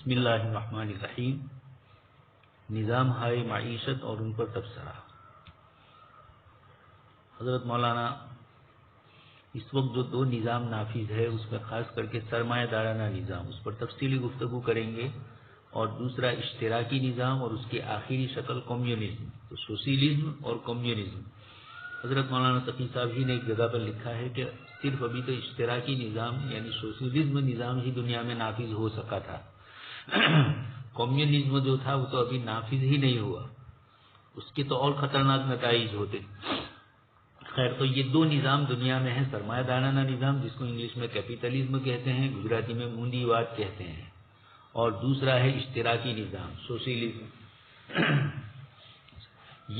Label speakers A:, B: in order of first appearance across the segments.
A: بسم اللہ الرحمن الرحیم. نظام ہائے معیشت اور ان پر تبصرہ. حضرت مولانا اس وقت جو دو نظام نافذ ہے اس میں خاص کر کے سرمایہ دارانہ نظام، اس پر تفصیلی گفتگو کریں گے، اور دوسرا اشتراکی نظام اور اس کی آخری شکل کمیونزم. تو سوشلزم اور کمیونزم. حضرت مولانا تقی صاحب ہی نے ایک جگہ پر لکھا ہے کہ صرف ابھی تو اشتراکی نظام یعنی سوشلزم نظام ہی دنیا میں نافذ ہو سکا تھا. کمیونزم جو تھا وہ تو ابھی نافذ ہی نہیں ہوا، اس کے تو اور خطرناک نتائج ہوتے. خیر، تو یہ دو نظام دنیا میں ہیں. سرمایہ دارانہ نظام جس کو انگلش میں کیپیٹلزم کہتے ہیں، گجراتی میں موندی واد کہتے ہیں، اور دوسرا ہے اشتراکی نظام سوشلزم.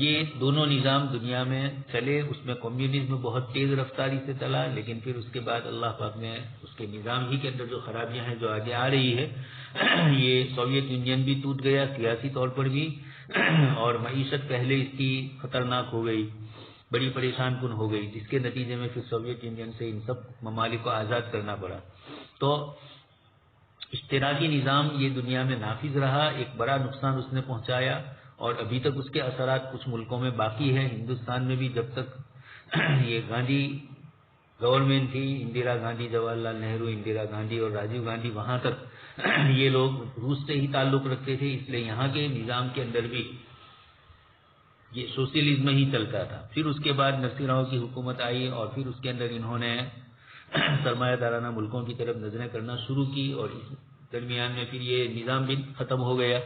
A: یہ دونوں نظام دنیا میں چلے. اس میں کمیونزم بہت تیز رفتاری سے چلا، لیکن پھر اس کے بعد اللہ پاک نے اس کے نظام ہی کے اندر جو خرابیاں ہیں جو آگے آ رہی ہے، یہ سوویت یونین بھی ٹوٹ گیا سیاسی طور پر بھی، اور معیشت پہلے اس کی خطرناک ہو گئی، بڑی پریشان کن ہو گئی، جس کے نتیجے میں پھر سوویت یونین سے ان سب ممالک کو آزاد کرنا پڑا. تو اشتراکی نظام یہ دنیا میں نافذ رہا، ایک بڑا نقصان اس نے پہنچایا، اور ابھی تک اس کے اثرات کچھ ملکوں میں باقی ہیں. ہندوستان میں بھی جب تک یہ گاندھی گورنمنٹ تھی، اندرا گاندھی، جواہر لال نہرو، اندرا گاندھی اور راجیو گاندھی، وہاں تک یہ لوگ روس سے ہی تعلق رکھتے تھے، اس لیے یہاں کے نظام کے اندر بھی یہ سوشلزم ہی چلتا تھا. پھر اس کے بعد نرسم راؤ کی حکومت آئی، اور پھر اس کے اندر انہوں نے سرمایہ دارانہ ملکوں کی طرف نظریں کرنا شروع کی، اور اس درمیان میں پھر یہ نظام بھی ختم ہو گیا.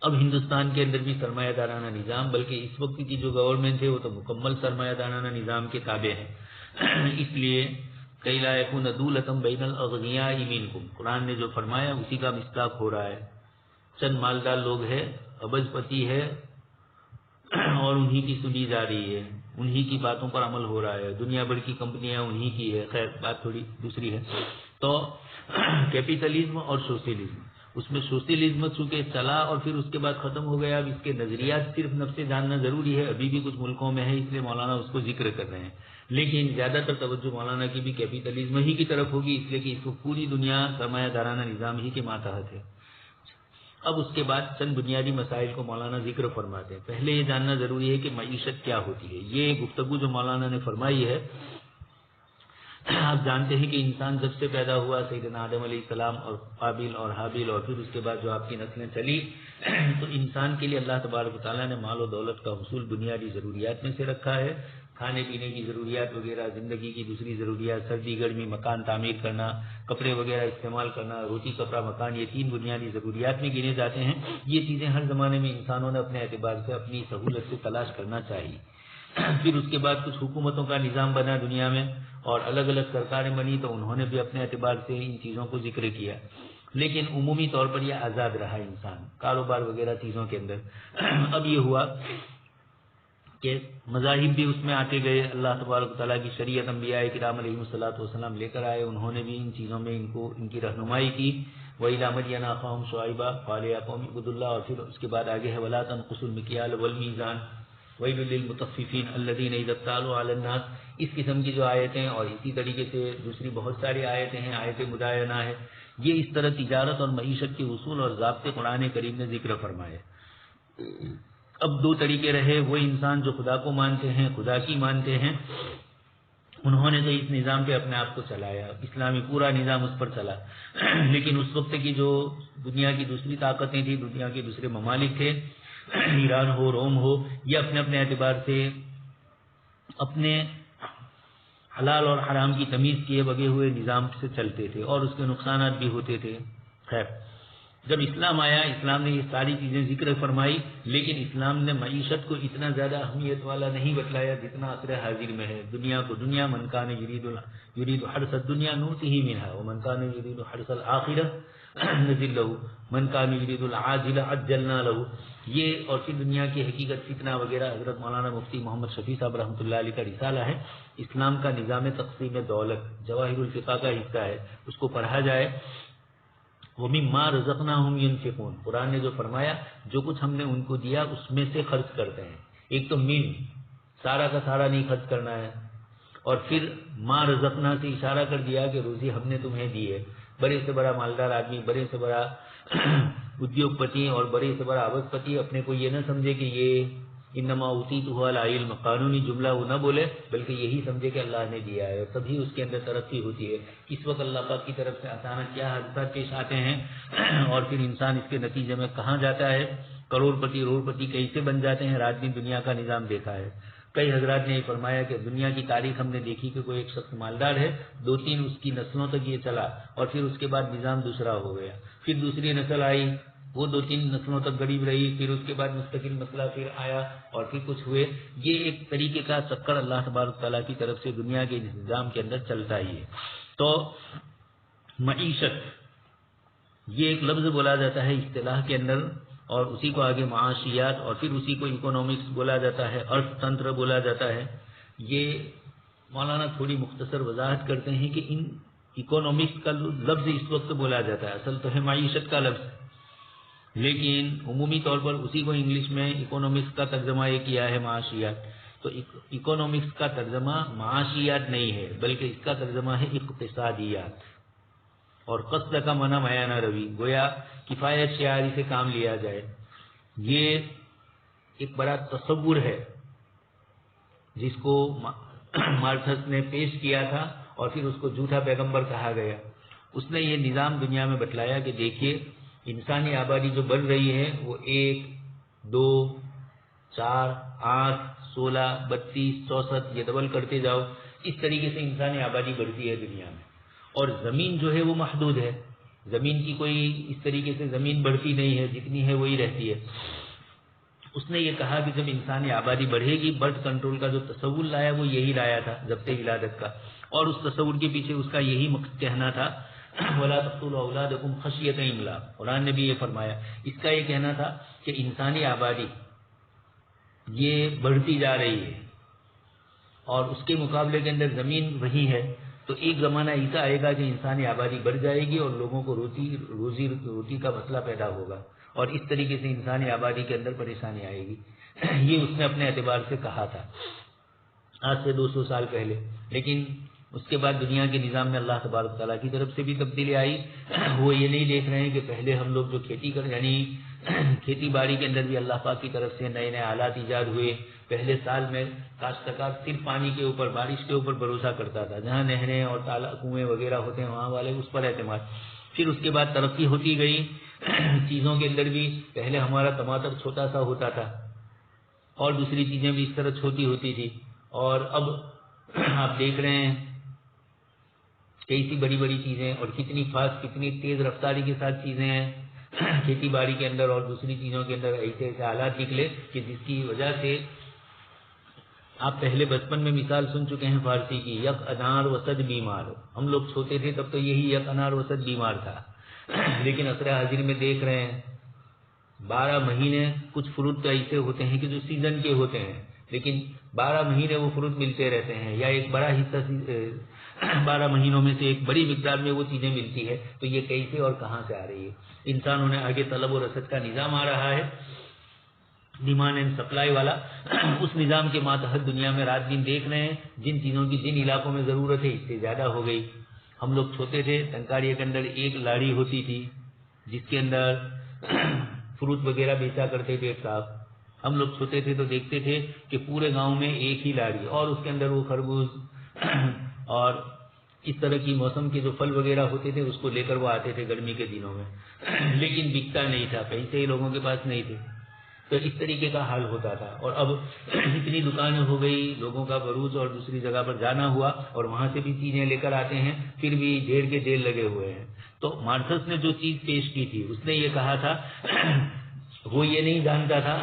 A: اب ہندوستان کے اندر بھی سرمایہ دارانہ نظام، بلکہ اس وقت کی جو گورنمنٹ ہے وہ تو مکمل سرمایہ دارانہ نظام کے تابع ہے. اس لیے کئی لا یکون دولۃ بین الاغنیاء منکم، قرآن نے جو فرمایا اسی کا مصداق ہو رہا ہے. چند مالدار لوگ ہیں، ابج پتی ہے، اور انہی کی سنی جا رہی ہے، انہی کی باتوں پر عمل ہو رہا ہے، دنیا بھر کی کمپنیاں انہی کی ہے. خیر، بات تھوڑی دوسری ہے. تو کیپیٹلزم اور سوشلزم، اس میں سوشلزم چونکہ چلا اور پھر اس کے بعد ختم ہو گیا. اب اس کے نظریات صرف نفس جاننا ضروری ہے، ابھی بھی کچھ ملکوں میں ہے، اس لیے مولانا اس کو ذکر کر رہے ہیں. لیکن زیادہ تر توجہ مولانا کی بھی کیپیٹلزم ہی کی طرف ہوگی، اس لیے کہ اس کو پوری دنیا سرمایہ دارانہ نظام ہی کے ماتحت ہے. اب اس کے بعد چند بنیادی مسائل کو مولانا ذکر فرماتے ہیں. پہلے یہ جاننا ضروری ہے کہ معیشت کیا ہوتی ہے. یہ گفتگو جو مولانا نے فرمائی ہے، آپ جانتے ہیں کہ انسان جب سے پیدا ہوا، سیدنا آدم علیہ السلام اور قابیل اور حابیل، اور پھر اس کے بعد جو آپ کی نسلیں چلی، تو انسان کے لیے اللہ تبارک و تعالیٰ نے مال و دولت کا حصول بنیادی ضروریات میں سے رکھا ہے. کھانے پینے کی ضروریات وغیرہ، زندگی کی دوسری ضروریات، سردی گرمی، مکان تعمیر کرنا، کپڑے وغیرہ استعمال کرنا، روٹی کپڑا مکان، یہ تین بنیادی ضروریات میں گنے جاتے ہیں. یہ چیزیں ہر زمانے میں انسانوں نے اپنے اعتبار سے اپنی سہولت سے تلاش کرنا چاہیے. پھر اس کے بعد کچھ حکومتوں کا نظام بنا دنیا میں، اور الگ الگ سرکاریں بنی، تو انہوں نے بھی اپنے اعتبار سے ان چیزوں کو ذکر کیا. لیکن عمومی طور پر یہ آزاد رہا انسان کاروبار وغیرہ چیزوں کے اندر. اب یہ ہوا کہ مذاہب بھی اس میں آتے گئے. اللہ تبارک تعالیٰ کی شریعت انبیاء کرام علیہ الصلوۃ والسلام لے کر آئے، انہوں نے بھی ان چیزوں میں ان کی رہنمائی کی. وَإِلَىٰ مَدْيَنَ أَخَاهُمْ شُعَيْبًا قَالَ يَا قَوْمِ اعْبُدُوا اللَّهَ، اور پھر اس کے بعد آگے ہے وَلَا تَنقُصُوا الْمِكْيَالَ وَالْمِيزَانَ وَيْلٌ لِّلْمُطَفِّفِينَ الَّذِينَ إِذَا اكْتَالُوا عَلَى النَّاسِ. اس قسم کی جو آیتیں، اور اسی طریقے سے دوسری بہت ساری آیتیں ہیں، آیت مدائنہ ہے. یہ اس طرح تجارت اور معیشت کے اصول اور ضابطے قرآن کریم نے ذکر فرمائے. اب دو طریقے رہے. وہ انسان جو خدا کو مانتے ہیں، خدا کی مانتے ہیں، انہوں نے تو اس نظام پہ اپنے آپ کو چلایا، اسلامی پورا نظام اس پر چلا. لیکن اس وقت کی جو دنیا کی دوسری طاقتیں تھیں، دنیا کے دوسرے ممالک تھے، ایران ہو، روم ہو، یہ اپنے اپنے اعتبار سے اپنے حلال اور حرام کی تمیز کیے بغے ہوئے نظام سے چلتے تھے، اور اس کے نقصانات بھی ہوتے تھے. خیر، جب اسلام آیا، اسلام نے یہ ساری چیزیں ذکر فرمائی، لیکن اسلام نے معیشت کو اتنا زیادہ اہمیت والا نہیں بتلایا جتنا عصر حاضر میں ہے. دنیا من کان یرید حرث الدنیا نؤتہ منہا ومن کان یرید حرث الآخرہ نزل لہ من کان یرید العاجلہ عجلنا لہ. یہ اور پھر دنیا کی حقیقت فتنہ وغیرہ، حضرت مولانا مفتی محمد شفیع صاحب رحمۃ اللہ علیہ کا رسالہ ہے. اسلام کا نظام تقسیم دولت جواہر الفقہ کا حصہ ہے، اس کو پڑھا جائے. وَمِمَّا رَزَقْنَاهُمْ يُنْفِقُونَ، قرآن نے جو فرمایا جو کچھ ہم نے ان کو دیا اس میں سے خرچ کرتے ہیں. ایک تو سارا کا سارا نہیں خرچ کرنا ہے، اور پھر ما رزقنا سے اشارہ کر دیا کہ روزی ہم نے تمہیں دی ہے. بڑے سے بڑا مالدار آدمی، بڑے سے بڑا ادیوگپتی اور بڑے سے بڑا ابدپتی اپنے کو یہ نہ سمجھے کہ یہ انما اوتیتہ علی علم، قانونی جملہ وہ نہ بولے، بلکہ یہی سمجھے کہ اللہ نے دیا ہے، اور تبھی اس کے اندر ترقی ہوتی ہے۔ کس وقت اللہ پاک کی طرف سے اچانک کیا حادثات پیش آتے ہیں اور پھر انسان اس کے نتیجے میں کہاں جاتا ہے، کروڑ پتی کیسے بن جاتے ہیں۔ رات دن دنیا کا نظام دیکھا ہے، کئی حضرات نے یہ فرمایا کہ دنیا کی تاریخ ہم نے دیکھی کہ کوئی ایک شخص مالدار ہے، 2-3 اس کی نسلوں تک یہ چلا، اور پھر اس کے بعد نظام دوسرا ہو گیا، پھر دوسری نسل آئی، وہ 2-3 نسلوں تک غریب رہی، پھر اس کے بعد مستقل مسئلہ پھر آیا، اور پھر کچھ ہوئے۔ یہ ایک طریقے کا چکر اللہ تبارک تعالیٰ کی طرف سے دنیا کے نظام کے اندر چلتا ہی ہے۔ تو معیشت یہ ایک لفظ بولا جاتا ہے اصطلاح کے اندر، اور اسی کو آگے معاشیات اور پھر اسی کو اکنامکس بولا جاتا ہے، ارتھ تنتر بولا جاتا ہے۔ یہ مولانا تھوڑی مختصر وضاحت کرتے ہیں کہ ان اکنامکس کا لفظ اس وقت بولا جاتا ہے، اصل تو ہے معیشت کا لفظ، لیکن عمومی طور پر اسی کو انگلش میں اکنامکس کا ترجمہ یہ کیا ہے معاشیات۔ تو اکنامکس کا ترجمہ معاشیات نہیں ہے، بلکہ اس کا ترجمہ ہے اقتصادیات، اور قصد کا منع میانہ روی، گویا کفایت شعاری سے کام لیا جائے۔ یہ ایک بڑا تصور ہے جس کو مارکس نے پیش کیا تھا، اور پھر اس کو جھوٹا پیغمبر کہا گیا۔ اس نے یہ نظام دنیا میں بتلایا کہ دیکھیے انسانی آبادی جو بڑھ رہی ہے وہ 1، 2، 4، 8، 16، 32، 64 یہ ڈبل کرتے جاؤ، اس طریقے سے انسانی آبادی بڑھتی ہے دنیا میں، اور زمین جو ہے وہ محدود ہے، زمین کی کوئی اس طریقے سے زمین بڑھتی نہیں ہے، جتنی ہے وہی رہتی ہے۔ اس نے یہ کہا کہ جب انسانی آبادی بڑھے گی، برتھ کنٹرول کا جو تصور لایا وہ یہی لایا تھا، ضبط ولادت کا، اور اس تصور کے پیچھے اس کا یہی مقصد کہنا تھا وَلَا تَقْتُلُوا أَوْلَادَكُمْ خَشْيَةَ إِمْلَاقٍ، قرآن نے بھی یہ فرمایا۔ اس کا یہ کہنا تھا کہ انسانی آبادی یہ بڑھتی جا رہی ہے، اور اس کے مقابلے کے اندر زمین وہی ہے، تو ایک زمانہ ایسا آئے گا کہ انسانی آبادی بڑھ جائے گی اور لوگوں کو روزی کا مسئلہ پیدا ہوگا، اور اس طریقے سے انسانی آبادی کے اندر پریشانی آئے گی۔ یہ اس نے اپنے اعتبار سے کہا تھا آج سے 200 سال پہلے، لیکن اس کے بعد دنیا کے نظام میں اللہ تبارک تعالیٰ کی طرف سے بھی تبدیلی آئی۔ وہ یہ نہیں دیکھ رہے ہیں کہ پہلے ہم لوگ جو کھیتی باڑی کے اندر بھی اللہ پاک کی طرف سے نئے نئے آلات ایجاد ہوئے۔ پہلے سال میں کاشتکار صرف پانی کے اوپر، بارش کے اوپر بھروسہ کرتا تھا، جہاں نہریں اور کنویں وغیرہ ہوتے ہیں وہاں والے اس پر اعتماد۔ پھر اس کے بعد ترقی ہوتی گئی چیزوں کے اندر بھی، پہلے ہمارا ٹماٹر چھوٹا سا ہوتا تھا اور دوسری چیزیں بھی اس طرح چھوٹی ہوتی تھی، اور اب آپ دیکھ رہے ہیں کیسی بڑی بڑی چیزیں اور کتنی فاسٹ، کتنی تیز رفتاری کے ساتھ چیزیں ہیں کھیتی باڑی کے اندر اور دوسری چیزوں کے اندر۔ ایسے ایسے حالات نکلے کہ جس کی وجہ سے آپ پہلے بچپن میں مثال سن چکے ہیں فارسی کی، یک انار وسط بیمار۔ ہم لوگ چھوٹے تھے تب تو یہی یک انار وسط بیمار تھا، لیکن عصر حاضر میں دیکھ رہے ہیں 12 مہینے کچھ فروٹ تو ایسے ہوتے ہیں کہ جو سیزن کے ہوتے ہیں، لیکن 12 مہینے وہ فروٹ ملتے رہتے ہیں، یا ایک بڑا حصہ 12 مہینوں میں سے ایک بڑی مقدار میں وہ چیزیں ملتی ہے۔ تو یہ کیسے اور کہاں سے آ رہی ہے؟ انسانوں نے آگے طلب و رسد کا نظام آ رہا ہے، ڈیمانڈ اینڈ سپلائی والا، اس نظام کے ماتحت دنیا میں رات دن دیکھ رہے ہیں جن چیزوں کی جن علاقوں میں ضرورت ہے اس سے زیادہ ہو گئی۔ ہم لوگ چھوٹے تھے، ٹنکاڑی کے اندر ایک لاڑی ہوتی تھی جس کے اندر فروٹ وغیرہ بیچا کرتے تھے صاحب۔ ہم لوگ چھوٹے تھے تو دیکھتے تھے کہ پورے گاؤں میں ایک ہی لاڑی، اور اس کے اندر وہ خربوز اور اس طرح کی موسم کے جو پھل وغیرہ ہوتے تھے اس کو لے کر وہ آتے تھے گرمی کے دنوں میں، لیکن بکتا نہیں تھا، پیسے ہی لوگوں کے پاس نہیں تھے، تو اس طریقے کا حال ہوتا تھا۔ اور اب اتنی دکانیں ہو گئی، لوگوں کا بروز اور دوسری جگہ پر جانا ہوا اور وہاں سے بھی چیزیں لے کر آتے ہیں، پھر بھی ڈھیر کے ڈھیر لگے ہوئے ہیں۔ تو مارکس نے جو چیز پیش کی تھی اس نے یہ کہا تھا، وہ یہ نہیں جانتا تھا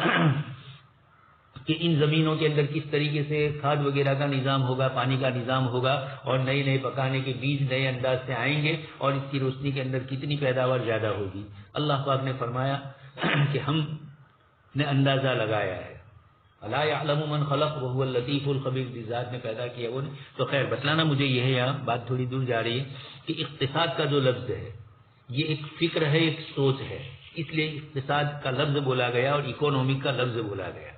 A: کہ ان زمینوں کے اندر کس طریقے سے کھاد وغیرہ کا نظام ہوگا، پانی کا نظام ہوگا، اور نئے نئے پکانے کے بیج نئے انداز سے آئیں گے، اور اس کی روشنی کے اندر کتنی پیداوار زیادہ ہوگی۔ اللہ پاک نے فرمایا کہ ہم نے اندازہ لگایا ہے، الا یعلم من خلق وهو اللطیف الخبیر، جس ذات نے پیدا کیا وہ نہیں۔ تو خیر بتلانا مجھے یہ ہے، یہاں بات تھوڑی دور جا رہی ہے کہ اقتصاد کا جو لفظ ہے یہ ایک فکر ہے، ایک سوچ ہے، اس لیے اقتصاد کا لفظ بولا گیا اور اکنامک کا لفظ بولا گیا۔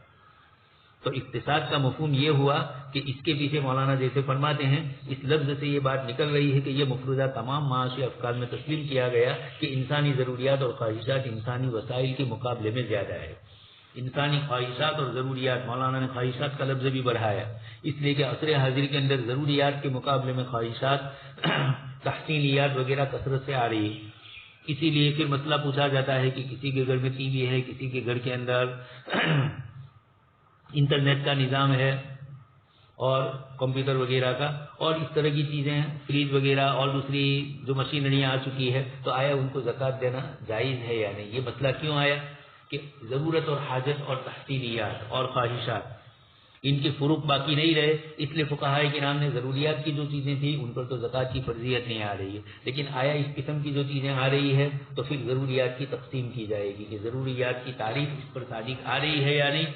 A: تو اقتصاد کا مفہوم یہ ہوا کہ اس کے پیچھے مولانا جیسے فرماتے ہیں، اس لفظ سے یہ بات نکل رہی ہے کہ یہ مفروضہ تمام معاشی افکار میں تسلیم کیا گیا کہ انسانی ضروریات اور خواہشات انسانی وسائل کے مقابلے میں زیادہ ہے۔ انسانی خواہشات اور ضروریات، مولانا نے خواہشات کا لفظ بھی بڑھایا، اس لیے کہ عصر حاضر کے اندر ضروریات کے مقابلے میں خواہشات تحصیلیات وغیرہ کثرت سے آ رہی ہے۔ اسی لیے پھر مسئلہ پوچھا جاتا ہے کہ کسی کے گھر میں ٹی وی ہے، کسی کے گھر کے اندر انٹرنیٹ کا نظام ہے اور کمپیوٹر وغیرہ کا، اور اس طرح کی چیزیں، فریج وغیرہ اور دوسری جو مشینریاں آ چکی ہے، تو آیا ان کو زکوٰۃ دینا جائز ہے یا نہیں؟ یہ مسئلہ کیوں آیا کہ ضرورت اور حاجت اور تحصیلیات اور خواہشات ان کے فروق باقی نہیں رہے، اس لیے فقہائے کرام نے ضروریات کی جو چیزیں تھیں ان پر تو زکوٰۃ کی فرضیت نہیں آ رہی ہے، لیکن آیا اس قسم کی جو چیزیں آ رہی ہے تو پھر ضروریات کی تقسیم کی جائے گی کہ ضروریات کی تعریف اس پر صادق آ رہی ہے یا نہیں،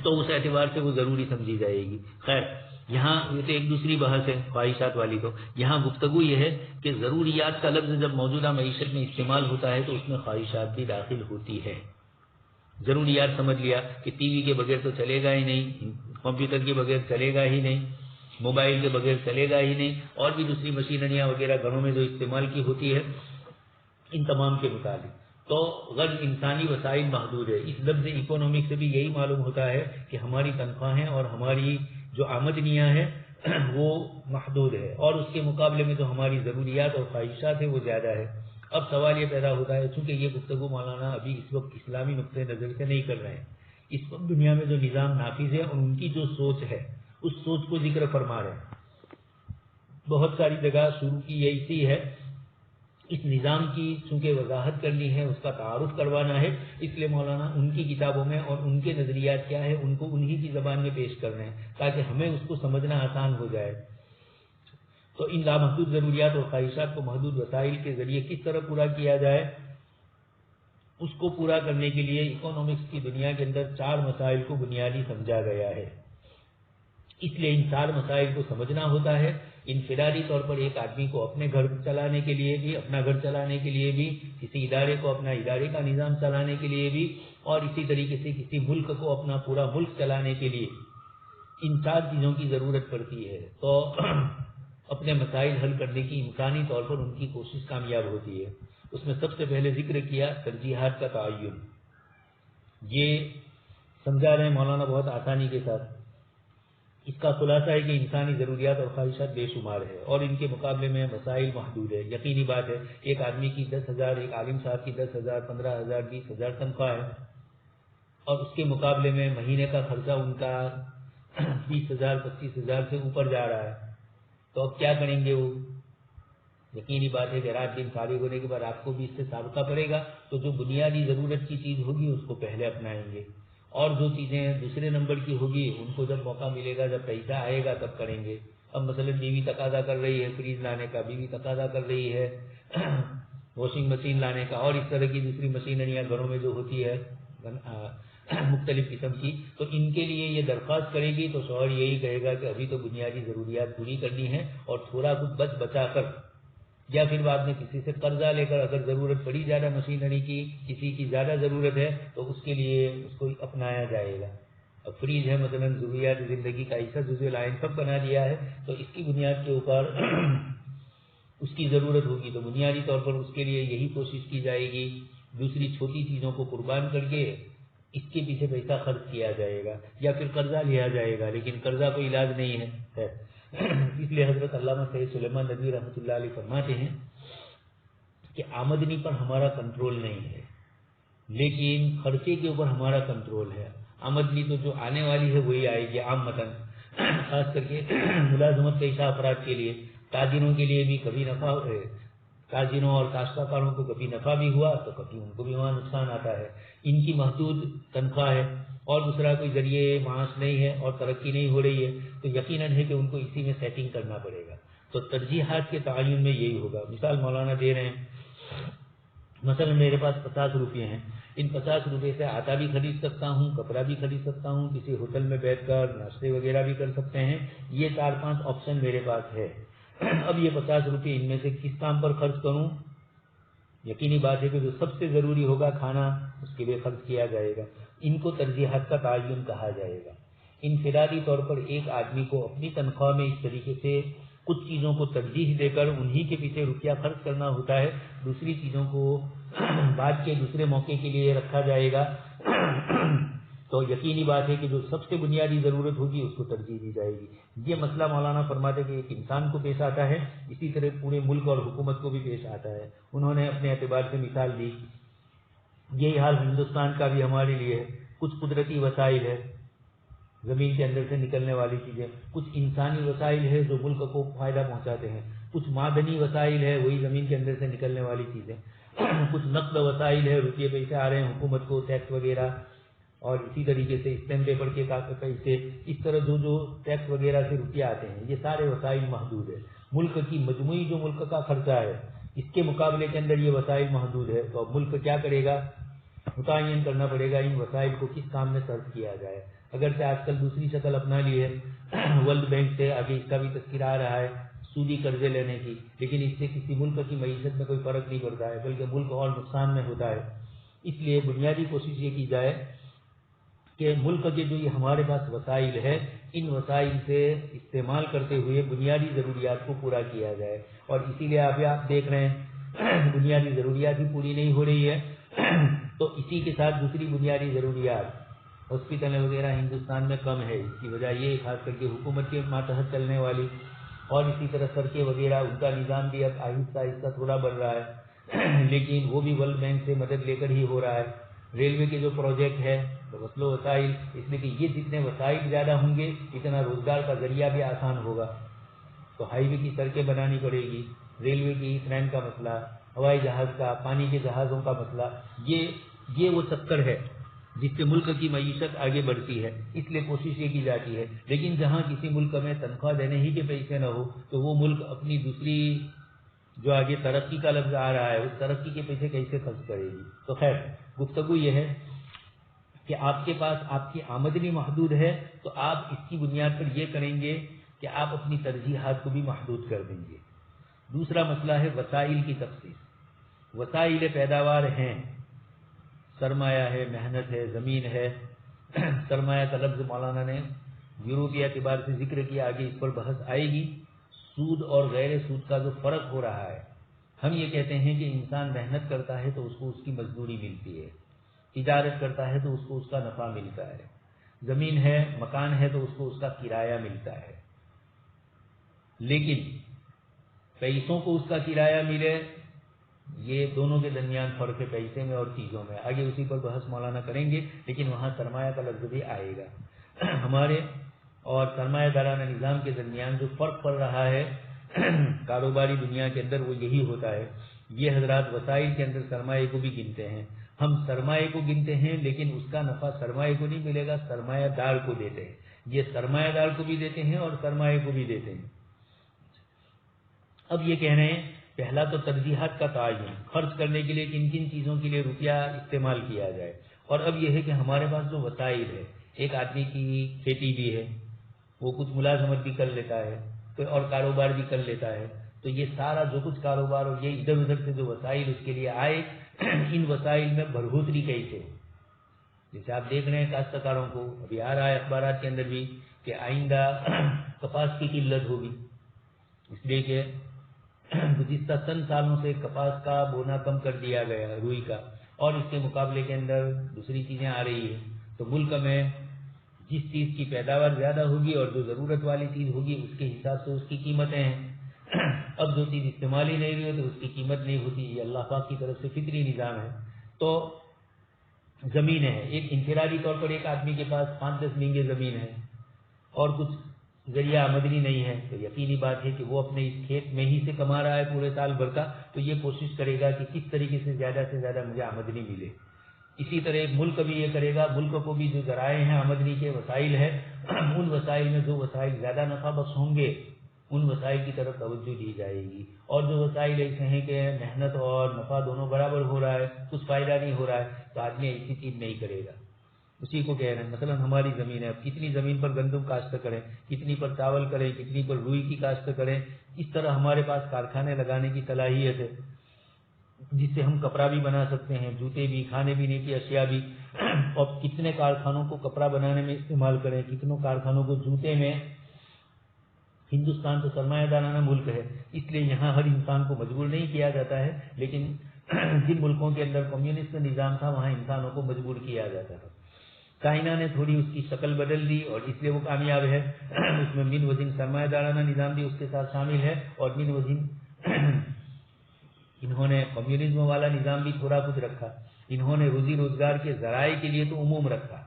A: تو اس اعتبار سے وہ ضروری سمجھی جائے گی۔ خیر، یہاں یہ تو ایک دوسری بحث ہے خواہشات والی، تو یہاں گفتگو یہ ہے کہ ضروریات کا لفظ جب موجودہ معیشت میں استعمال ہوتا ہے تو اس میں خواہشات بھی داخل ہوتی ہے۔ ضروریات سمجھ لیا کہ ٹی وی کے بغیر تو چلے گا ہی نہیں، کمپیوٹر کے بغیر چلے گا ہی نہیں، موبائل کے بغیر چلے گا ہی نہیں، اور بھی دوسری مشینریاں وغیرہ گھروں میں جو استعمال کی ہوتی ہے، ان تمام کے مطابق تو غرض انسانی وسائل محدود ہے۔ اس لفظ اکنامک سے بھی یہی معلوم ہوتا ہے کہ ہماری تنخواہیں اور ہماری جو آمدنیاں ہیں وہ محدود ہے، اور اس کے مقابلے میں جو ہماری ضروریات اور خواہشات ہیں وہ زیادہ ہے۔ اب سوال یہ پیدا ہوتا ہے، چونکہ یہ گفتگو مولانا ابھی اس وقت اسلامی نقطۂ نظر سے نہیں کر رہے ہیں، اس وقت دنیا میں جو نظام نافذ ہے اور ان کی جو سوچ ہے اس سوچ کو ذکر فرما رہے ہیں۔ بہت ساری جگہ شروع کی یہ اسی ہے، اس نظام کی چونکہ وضاحت کرنی ہے، اس کا تعارف کروانا ہے، اس لیے مولانا ان کی کتابوں میں اور ان کے نظریات کیا ہے ان کو انہی کی زبان میں پیش کر رہے ہیں تاکہ ہمیں اس کو سمجھنا آسان ہو جائے۔ تو ان لامحدود ضروریات اور خواہشات کو محدود وسائل کے ذریعے کس طرح پورا کیا جائے، اس کو پورا کرنے کے لیے اکنامکس کی دنیا کے اندر 4 مسائل کو بنیادی سمجھا گیا ہے۔ اس لیے ان 4 مسائل کو سمجھنا ہوتا ہے۔ انفرادی طور پر ایک آدمی کو اپنے گھر چلانے کے لیے بھی، اپنا گھر چلانے کے لیے بھی، کسی ادارے کو اپنا ادارے کا نظام چلانے کے لیے بھی، اور اسی طریقے سے کسی ملک کو اپنا پورا ملک چلانے کے لیے ان 4 چیزوں کی ضرورت پڑتی ہے۔ تو اپنے مسائل حل کرنے کی انسانی طور پر ان کی کوشش کامیاب ہوتی ہے۔ اس میں سب سے پہلے ذکر کیا ترجیحات کا تعین۔ یہ سمجھا رہے مولانا بہت آسانی کے ساتھ۔ اس کا خلاصہ ہے کہ انسانی ضروریات اور خواہشات بے شمار ہے اور ان کے مقابلے میں مسائل محدود ہے۔ یقینی بات ہے، ایک آدمی کی 10,000، ایک عالم صاحب کی 10,000، 15,000، 20,000 تنخواہ ہے، اور اس کے مقابلے میں مہینے کا خرچہ ان کا 20,000، 25,000 سے اوپر جا رہا ہے، تو اب کیا کریں گے وہ؟ یقینی بات ہے کہ رات دن فارغ ہونے کے بعد آپ کو بھی اس سے سابقہ پڑے گا، تو جو بنیادی ضرورت کی چیز ہوگی اس کو پہلے اپنائیں گے، اور جو چیزیں دوسرے نمبر کی ہوگی ان کو جب موقع ملے گا، جب پیسہ آئے گا تب کریں گے۔ اب مثلا بیوی تقاضا کر رہی ہے فریج لانے کا، بیوی تقاضا کر رہی ہے واشنگ مشین لانے کا، اور اس طرح کی دوسری مشینریاں گھروں میں جو ہوتی ہے مختلف قسم کی، تو ان کے لیے یہ درخواست کرے گی تو شوہر یہی کہے گا کہ ابھی تو بنیادی ضروریات پوری کرنی ہے، اور تھوڑا کچھ بچا کر یا پھر بعد میں کسی سے قرضہ لے کر اگر ضرورت پڑی زیادہ مشینری کی، کسی کی زیادہ ضرورت ہے تو اس کے لیے اس کو اپنایا جائے گا۔ اب فریج ہے مثلا ضروریات زندگی کا ایسا جزء العین سب بنا دیا ہے، تو اس کی بنیاد کے اوپر اس کی ضرورت ہوگی تو بنیادی طور پر اس کے لیے یہی کوشش کی جائے گی، دوسری چھوٹی چیزوں کو قربان کر کے اس کے پیچھے پیسہ خرچ کیا جائے گا، یا پھر قرضہ لیا جائے گا، لیکن قرضہ کوئی علاج نہیں ہے۔ اس لیے حضرت علامہ سید سلیمان ندوی رحمۃ اللہ علیہ فرماتے ہیں کہ آمدنی پر ہمارا کنٹرول نہیں ہے، لیکن خرچے کے اوپر ہمارا کنٹرول ہے۔ آمدنی تو جو آنے والی ہے وہی آئے گی عامتاً، خاص کر کے ملازمت پیشہ افراد کے لیے، تاجروں کے لیے بھی کبھی نفع، تاجروں اور کاشتکاروں کو کبھی نفع بھی ہوا تو کبھی ان کو بھی وہاں نقصان آتا ہے۔ ان کی محدود تنخواہ ہے اور دوسرا کوئی ذریعے معاش نہیں ہے اور ترقی نہیں ہو رہی ہے، تو یقیناً ہے کہ ان کو اسی میں سیٹنگ کرنا پڑے گا۔ تو ترجیحات کے تعین میں یہی ہوگا۔ مثال مولانا دے رہے ہیں، مثلا میرے پاس 50 روپے ہیں، ان 50 روپے سے آٹا بھی خرید سکتا ہوں، کپڑا بھی خرید سکتا ہوں، کسی ہوٹل میں بیٹھ کر ناشتے وغیرہ بھی کر سکتے ہیں، یہ 4-5 آپشن میرے پاس ہے۔ اب یہ 50 روپے ان میں سے کس کام پر خرچ کروں؟ یقینی بات ہے کہ جو سب سے ضروری ہوگا کھانا، اس کے لیے خرچ کیا جائے گا۔ ان کو ترجیحات کا تعین کہا جائے گا۔ انفرادی طور پر ایک آدمی کو اپنی تنخواہ میں اس طریقے سے کچھ چیزوں کو ترجیح دے کر انہی کے پیچھے روپیہ خرچ کرنا ہوتا ہے، دوسری چیزوں کو بعد کے دوسرے موقع کے لیے رکھا جائے گا، تو یقینی بات ہے کہ جو سب سے بنیادی ضرورت ہوگی اس کو ترجیح دی جائے گی۔ یہ مسئلہ مولانا فرماتے کہ ایک انسان کو پیش آتا ہے، اسی طرح پورے ملک اور حکومت کو بھی پیش آتا ہے۔ انہوں نے اپنے اعتبار سے مثال دی، یہی حال ہندوستان کا بھی ہمارے لیے ہے۔ کچھ قدرتی وسائل ہے، زمین کے اندر سے نکلنے والی چیزیں، کچھ انسانی وسائل ہے جو ملک کو فائدہ پہنچاتے ہیں، کچھ معدنی وسائل ہے وہی زمین کے اندر سے نکلنے والی چیزیں، کچھ نقد وسائل ہے، روپیے پیسے آ رہے ہیں حکومت کو، ٹیکس وغیرہ، اور اسی طریقے سے اسٹیمپ پیپر کے پیسے، اس طرح جو ٹیکس وغیرہ سے روپیہ آتے ہیں، یہ سارے وسائل محدود ہے۔ ملک کی مجموعی جو ملک کا خرچہ ہے اس کے مقابلے کے اندر یہ وسائل محدود ہے، تو اب ملک کیا کرے گا؟ متعین کرنا پڑے گا ان وسائل کو کس کام میں صرف کیا جائے۔ اگرچہ آج کل دوسری شکل اپنا لی ہے، ورلڈ بینک سے آگے اس کا بھی تذکرہ آ رہا ہے سودی قرضے لینے کی، لیکن اس سے کسی ملک کی معیشت میں کوئی فرق نہیں پڑتا ہے، بلکہ ملک اور نقصان میں ہوتا ہے۔ اس لیے بنیادی کوشش یہ کی جائے کہ ملک کے جو یہ ہمارے پاس وسائل ہے، ان وسائل سے استعمال کرتے ہوئے بنیادی ضروریات کو پورا کیا جائے، اور اسی لیے آپ دیکھ رہے ہیں بنیادی ضروریات بھی پوری نہیں ہو رہی ہے، تو اسی کے ساتھ دوسری بنیادی ضروریات، ہاسپٹلیں وغیرہ ہندوستان میں کم ہے، اس کی وجہ یہ خاص کر کے حکومت کے ماتحت چلنے والی، اور اسی طرح سڑکیں وغیرہ ان کا نظام بھی اب آہستہ آہستہ تھوڑا بڑھ رہا ہے، لیکن وہ بھی ورلڈ بینک سے مدد لے کر ہی ہو رہا ہے۔ ریلوے کے جو پروجیکٹ ہے، وصل و وسائل، اس لیے کہ یہ جتنے وسائل زیادہ ہوں گے اتنا روزگار کا ذریعہ بھی آسان ہوگا، تو ہائی وے کی سڑکیں بنانی پڑے گی، ریلوے کی ٹرین کا مسئلہ، ہوائی جہاز کا، پانی کے جہازوں کا مسئلہ، یہ وہ چکر ہے جس سے ملک کی معیشت آگے بڑھتی ہے۔ اس لیے کوشش یہ کی جاتی ہے، لیکن جہاں کسی ملک میں تنخواہ دینے ہی کے پیسے نہ ہو تو وہ ملک اپنی دوسری جو آگے ترقی کا لفظ آ رہا ہے اس ترقی کے پیسے کیسے خرچ کرے گی؟ تو خیر گفتگو یہ ہے کہ آپ کے پاس آپ کی آمدنی محدود ہے تو آپ اس کی بنیاد پر یہ کریں گے کہ آپ اپنی ترجیحات کو بھی محدود کر دیں گے۔ دوسرا مسئلہ ہے وسائل کی تخصیص۔ وسائل پیداوار ہیں، سرمایہ ہے، محنت ہے، زمین ہے۔ سرمایہ کا لفظ مولانا نے یورپی اعتبار سے ذکر کیا، آگے اس پر بحث آئے گی۔ سود اور غیر سود کا جو فرق ہو رہا ہے، ہم یہ کہتے ہیں کہ انسان محنت کرتا ہے تو اس کو اس کی مزدوری ملتی ہے، تجارت کرتا ہے تو اس کو اس کا نفع ملتا ہے، زمین ہے، مکان ہے تو اس کو اس کا کرایہ ملتا ہے، لیکن پیسوں کو اس کا کرایہ ملے، یہ دونوں کے درمیان فرق ہے، پیسے میں اور چیزوں میں۔ آگے اسی پر بحث مولانا کریں گے، لیکن وہاں سرمایہ کا لفظ بھی آئے گا۔ ہمارے اور سرمایہ دارانہ نظام کے درمیان جو فرق پڑ رہا ہے کاروباری دنیا کے اندر وہ یہی ہوتا ہے۔ یہ حضرات وسائل کے اندر سرمایہ کو بھی گنتے ہیں، ہم سرمایہ کو گنتے ہیں لیکن اس کا نفع سرمایہ کو نہیں ملے گا، سرمایہ دار کو دیتے ہیں۔ یہ سرمایہ دار کو بھی دیتے ہیں اور سرمایہ کو بھی دیتے ہیں۔ اب یہ کہہ رہے ہیں پہلا تو ترجیحات کا تعین، خرچ کرنے کے لیے کن کن چیزوں کے لیے روپیہ استعمال کیا جائے، اور اب یہ ہے کہ ہمارے پاس جو وسائل ہے، ایک آدمی کی کھیتی بھی ہے، وہ کچھ ملازمت بھی کر لیتا ہے، کوئی اور کاروبار بھی کر لیتا ہے، تو یہ سارا جو کچھ کاروبار اور یہ ادھر ادھر سے جو وسائل اس کے لیے آئے، ان وسائل میں بڑھوتری کیسے؟ جیسے آپ دیکھ رہے ہیں کاشتکاروں کو، ابھی آ رہا ہے اخبارات کے اندر بھی کہ آئندہ کپاس کی قلت ہوگی، اس لیے کہ گزشتہ چند سالوں سے کپاس کا بونا کم کر دیا گیا، روئی کا، اور اس کے مقابلے کے اندر دوسری چیزیں آ رہی ہیں، تو ملک میں جس چیز کی پیداوار زیادہ ہوگی اور جو ضرورت والی چیز ہوگی اس کے حساب سے اس کی قیمتیں ہیں۔ اب جو چیز استعمال ہی نہیں ہوئی تو اس کی قیمت نہیں ہوتی، یہ اللہ پاک کی طرف سے فطری نظام ہے۔ تو زمین ہے، ایک انفرادی طور پر ایک آدمی کے پاس 5-10 بیگھے زمین ہے اور کچھ ذریعہ آمدنی نہیں ہے، تو یقینی بات ہے کہ وہ اپنے اس کھیت میں ہی سے کما رہا ہے پورے سال بھر کا، تو یہ کوشش کرے گا کہ کس طریقے سے زیادہ مجھے آمدنی ملے۔ اسی طرح ایک ملک بھی یہ کرے گا، ملک کو بھی جو ذرائع ہیں آمدنی کے وسائل ہیں، ان وسائل میں جو وسائل زیادہ نفع بخش ہوں گے ان وسائل کی طرف توجہ دی جائے گی، اور جو وسائل ایسے ہیں کہ محنت اور نفع دونوں برابر ہو رہا ہے، کچھ فائدہ نہیں ہو رہا ہے، تو آدمی ایسی چیز نہیں کرے گا۔ اسی کو کہہ رہے ہیں، مثلا ہماری زمین ہے، اب کتنی زمین پر گندم کاشت کریں، کتنی پر چاول کریں، کتنی پر روئی کی کاشت کریں، اس طرح ہمارے پاس کارخانے لگانے کی صلاحیت ہے، جس سے ہم کپڑا بھی بنا سکتے ہیں، جوتے بھی، کھانے پینے کی اشیاء بھی. اور کتنے کارخانوں کو کپڑا بنانے میں استعمال کریں، کتنوں کارخانوں کو جوتے میں. ہندوستان تو سرمایہ دارانہ ملک ہے، اس لیے یہاں ہر انسان کو مجبور نہیں کیا جاتا ہے، لیکن جن ملکوں کے اندر کمیونسٹ نظام تھا وہاں انسانوں کو مجبور کیا جاتا تھا. چائنا نے تھوڑی اس کی شکل بدل دی اور اس لیے وہ کامیاب ہے. اس میں من وزن سرمایہ دارانہ نظام بھی اس کے ساتھ شامل ہے، اور من وزن انہوں نے کمیونزم والا نظام بھی تھوڑا کچھ رکھا. انہوں نے روزی روزگار کے ذرائع کے لیے تو عموم رکھا،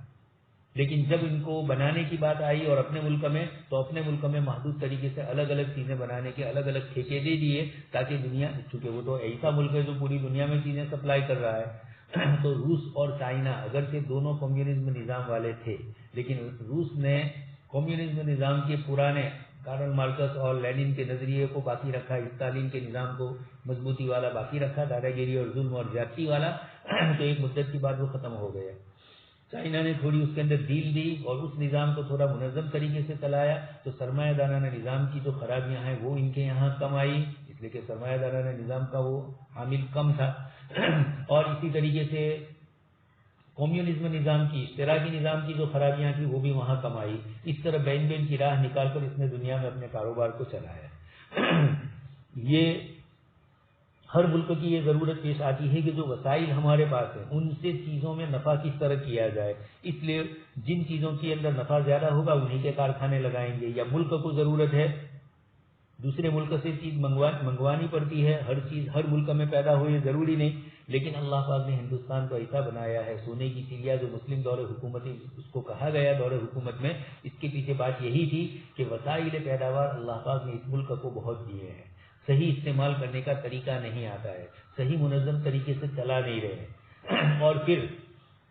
A: لیکن جب ان کو بنانے کی بات آئی اور اپنے ملک میں، تو اپنے ملک میں محدود طریقے سے الگ الگ چیزیں بنانے کے الگ الگ ٹھیکے دے دیے، تاکہ دنیا، چونکہ وہ تو ایسا ملک ہے جو پوری دنیا میں چیزیں سپلائی کر رہا ہے. تو روس اور چائنا اگرچہ دونوں کمیونزم نظام والے تھے، لیکن روس نے کمیونزم نظام کے پرانے کارل مارکس اور لینن کے نظریے کو باقی رکھا، اسٹالین کے نظام کو مضبوطی والا باقی رکھا، دادا گیری اور ظلم اور زیادتی والا. تو ایک مدت کے بعد وہ ختم ہو گیا. چائنا نے تھوڑی اس کے اندر ڈھیل دی اور اس نظام کو تھوڑا منظم طریقے سے چلایا، تو سرمایہ دارانہ نظام کی جو خرابیاں ہیں وہ ان کے یہاں کم آئی، اس لیے کہ سرمایہ دارانہ نظام کا وہ حامل کم تھا. اور اسی طریقے سے کمیونزم نظام کی، اشتراکی نظام کی جو خرابیاں تھیں وہ بھی وہاں کم آئی. اس طرح بین بین کی راہ نکال کر اس نے دنیا میں اپنے کاروبار کو چلایا. یہ ہر ملک کی یہ ضرورت پیش آتی ہے کہ جو وسائل ہمارے پاس ہیں ان سے چیزوں میں نفع کس طرح کیا جائے. اس لیے جن چیزوں کے اندر نفع زیادہ ہوگا انہی کے کارخانے لگائیں گے. یا ملک کو ضرورت ہے دوسرے ملک سے چیز منگوانی پڑتی ہے، ہر چیز ہر ملک میں پیدا ہو یہ ضروری نہیں، لیکن اللہ پاک نے ہندوستان کو ایسا بنایا ہے، سونے کی چڑیا جو مسلم دور حکومت اس کو کہا گیا دور حکومت میں، اس کے پیچھے بات یہی تھی کہ وسائل پیداوار اللہ پاک نے اس ملک کو بہت دیے ہیں. صحیح استعمال کرنے کا طریقہ نہیں آتا ہے، صحیح منظم طریقے سے چلا نہیں رہے. اور پھر